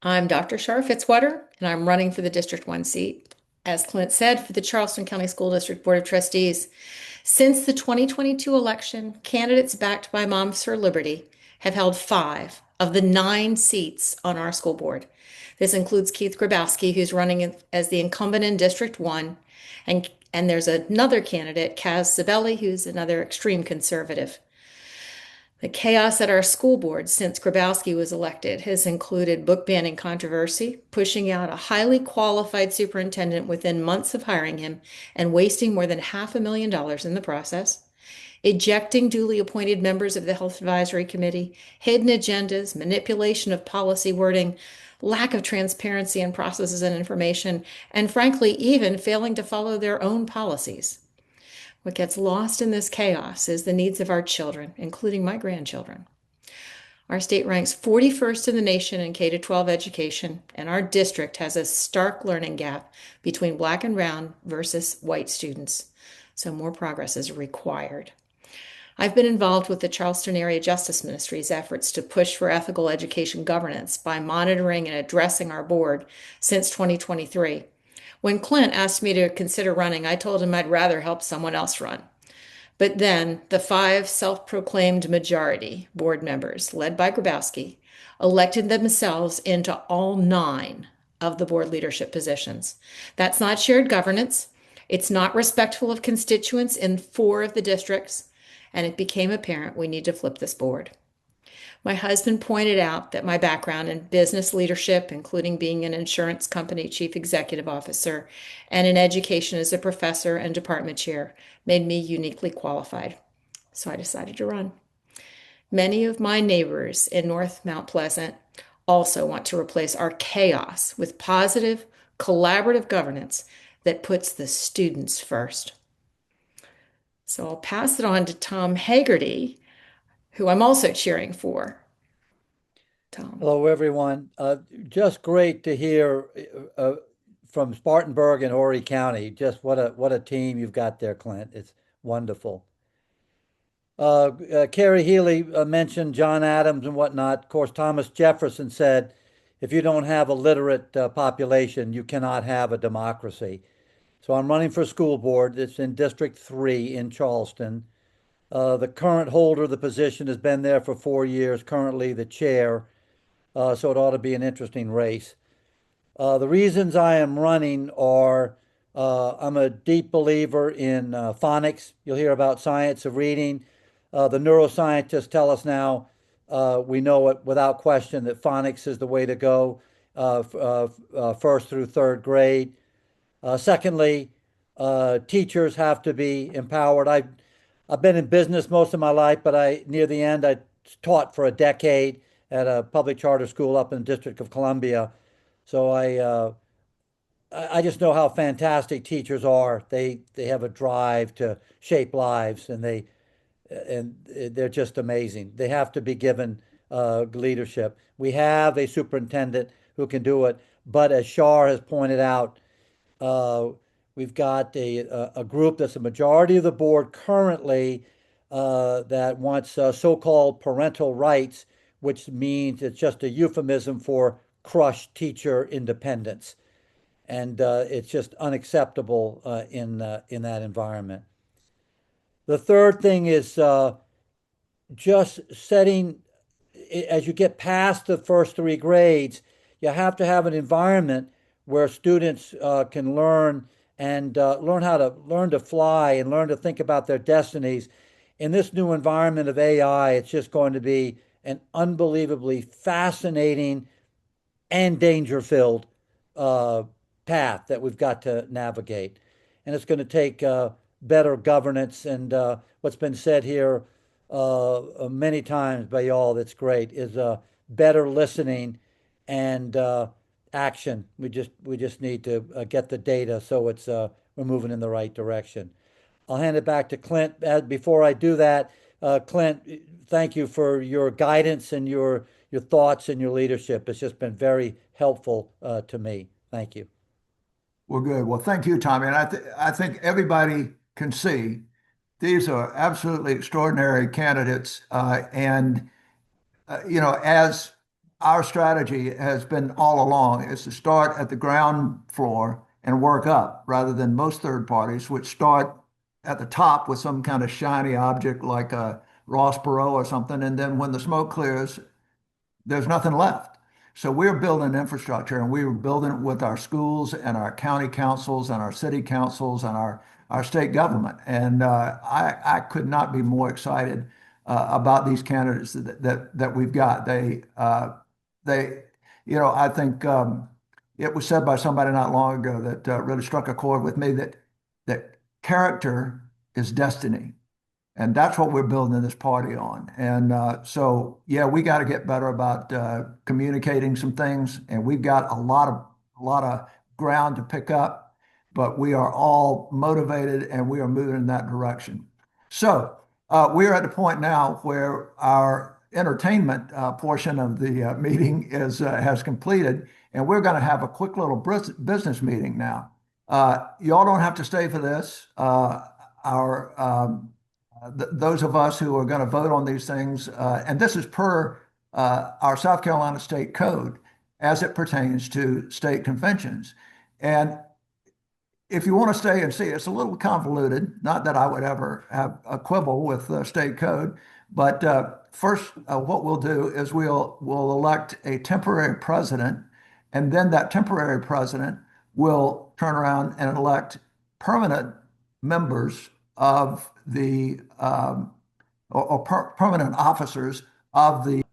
I'm Dr. Char Fitzwater, and I'm running for the District 1 seat, as Clint said, for the Charleston County School District Board of Trustees. Since the 2022 election, candidates backed by Moms for Liberty have held 5 of the 9 seats on our school board. This includes Keith Grabowski, who's running as the incumbent in District 1, and there's another candidate, Kaz Zabelli, who's another extreme conservative. The chaos at our school board since Grabowski was elected has included book banning controversy, pushing out a highly qualified superintendent within months of hiring him and wasting more than $500,000 in the process, ejecting duly appointed members of the Health Advisory Committee, hidden agendas, manipulation of policy wording, lack of transparency in processes and information, and frankly, even failing to follow their own policies. What gets lost in this chaos is the needs of our children, including my grandchildren. Our state ranks 41st in the nation in K-12 education, and our district has a stark learning gap between Black and brown versus white students. So more progress is required. I've been involved with the Charleston Area Justice Ministry's efforts to push for ethical education governance by monitoring and addressing our board since 2023. When Clint asked me to consider running, I told him I'd rather help someone else run. But then the 5 self-proclaimed majority board members, led by Grabowski, elected themselves into all 9 of the board leadership positions. That's not shared governance. It's not respectful of constituents in 4 of the districts, and it became apparent we need to flip this board. My husband pointed out that my background in business leadership, including being an insurance company chief executive officer and in education as a professor and department chair, made me uniquely qualified. So I decided to run. Many of my neighbors in North Mount Pleasant also want to replace our chaos with positive, collaborative governance that puts the students first. So I'll pass it on to Tom Hagerty, who I'm also cheering for. Tom. Hello, everyone. Just great to hear from Spartanburg and Horry County. Just what a team you've got there, Clint. It's wonderful. Carrie Healy mentioned John Adams and whatnot. Of course, Thomas Jefferson said, if you don't have a literate population, you cannot have a democracy. So I'm running for school board. It's in District 3 in Charleston. The current holder of the position has been there for 4 years, currently the chair. So it ought to be an interesting race. The reasons I am running are I'm a deep believer in phonics. You'll hear about science of reading. The neuroscientists tell us now, we know it without question, that phonics is the way to go, first through third grade. Secondly, teachers have to be empowered. I've been in business most of my life, but near the end, I taught for a decade at a public charter school up in the District of Columbia. So I just know how fantastic teachers are. They have a drive to shape lives, and they're just amazing. They have to be given leadership. We have a superintendent who can do it, but as Shar has pointed out, we've got a group that's a majority of the board currently that wants so-called parental rights, which means it's just a euphemism for crushed teacher independence. And it's just unacceptable in that environment. The third thing is just setting, as you get past the first 3 grades, you have to have an environment where students can learn and learn to fly and learn to think about their destinies. In this new environment of AI, it's just going to be an unbelievably fascinating and danger-filled path that we've got to navigate. And it's going to take better governance, and what's been said here many times by y'all that's great is better listening and action. We just need to get the data so it's we're moving in the right direction. I'll hand it back to Clint. Before I do that, Clint, thank you for your guidance and your thoughts and your leadership. It's just been very helpful to me. Thank you. Well, good. Well, thank you, Tommy. And I think everybody can see these are absolutely extraordinary candidates. As our strategy has been all along, is to start at the ground floor and work up rather than most third parties, which start at the top with some kind of shiny object like a Ross Perot or something. And then when the smoke clears, there's nothing left. So we're building infrastructure, and we were building it with our schools and our county councils and our city councils and our state government. And I could not be more excited about these candidates that we've got. I think it was said by somebody not long ago that really struck a chord with me that character is destiny. And that's what we're building this party on. And we got to get better about communicating some things. And we've got a lot of ground to pick up, but we are all motivated and we are moving in that direction. So we are at the point now where our entertainment portion of the meeting has completed, and we're going to have a quick little business meeting now. Y'all don't have to stay for this. Those of us who are going to vote on these things, and this is per our South Carolina State Code as it pertains to state conventions. And if you want to stay and see, it's a little convoluted. Not that I would ever have a quibble with the state code, but first, what we'll do is we'll elect a temporary president, and then that temporary president will turn around and elect permanent members of the permanent officers of the.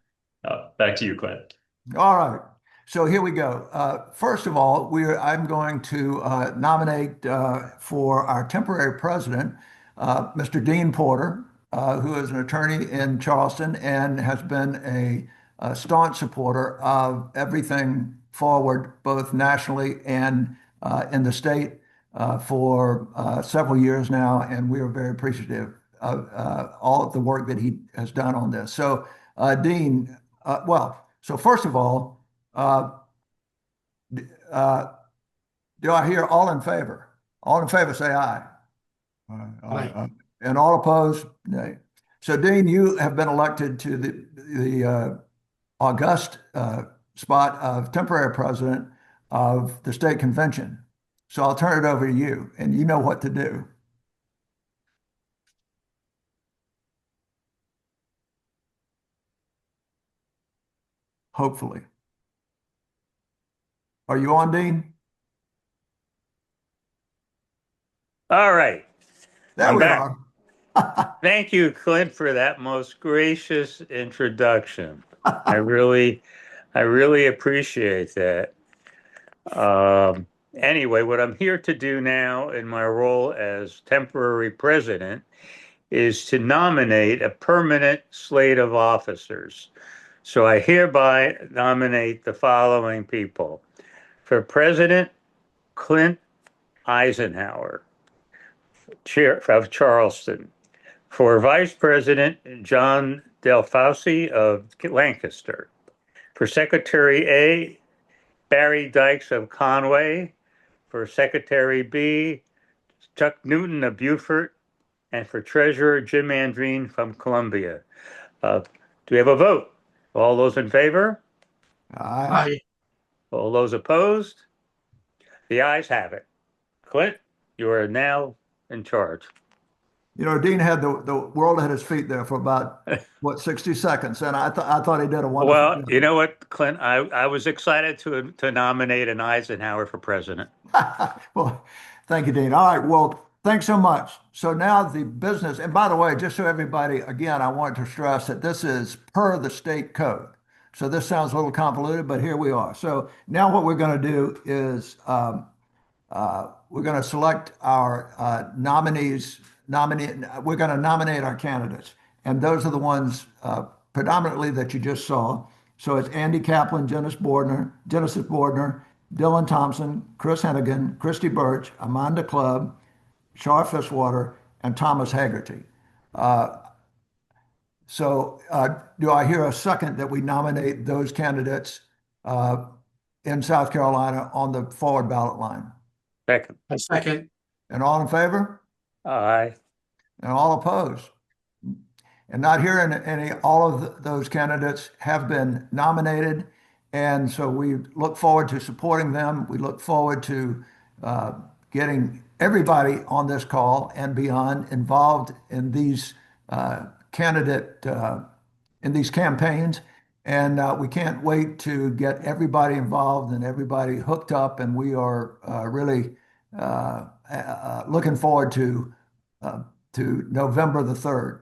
Back to you, Clint. All right. So here we go. First of all, I'm going to nominate for our temporary president, Mr. Dean Porter. who is an attorney in Charleston and has been a staunch supporter of everything forward, both nationally and in the state for several years now. And we are very appreciative of all of the work that he has done on this. So, Dean, so first of all, do I hear all in favor? All in favor, say aye. Aye. And all opposed, nay. So, Dean, you have been elected to the august spot of temporary president of the state convention. So I'll turn it over to you, and you know what to do. Hopefully. Are you on, Dean? All right. There I'm we back. are. Thank you, Clint, for that most gracious introduction. I really appreciate that. Anyway, what I'm here to do now in my role as temporary president is to nominate a permanent slate of officers. So I hereby nominate the following people. For president, Clint Eisenhower, chair of Charleston. For vice president, John Delfauci of Lancaster. For secretary A, Barry Dykes of Conway. For secretary B, Chuck Newton of Beaufort. And for treasurer, Jim Andreen from Columbia. Do we have a vote? All those in favor? Aye. All those opposed? The ayes have it. Clint, you are now in charge. You know, Dean had the world at his feet there for about, 60 seconds, and I thought he did a wonderful Well, job. you know what, Clint? I was excited to nominate an Eisenhower for president. Well, thank you, Dean. All right, well, thanks so much. So now the business, and by the way, just so everybody, again, I want to stress that this is per the state code. So this sounds a little convoluted, but here we are. So now what we're going to do is we're going to select our nominees. We're going to nominate our candidates, and those are the ones predominantly that you just saw. So it's Andy Kaplan, Genesis Bordner, Dylan Thompson, Chris Hennigan, Christy Birch, Amanda Clubb, Shar Fitzwater, and Thomas Haggerty. So do I hear a second that we nominate those candidates in South Carolina on the forward ballot line? Second. A second. And all in favor? Aye. And all opposed? And not hearing any, all of those candidates have been nominated. And so we look forward to supporting them. We look forward to getting everybody on this call and beyond involved in these in these campaigns. And we can't wait to get everybody involved and everybody hooked up. And we are really looking forward to November the 3rd.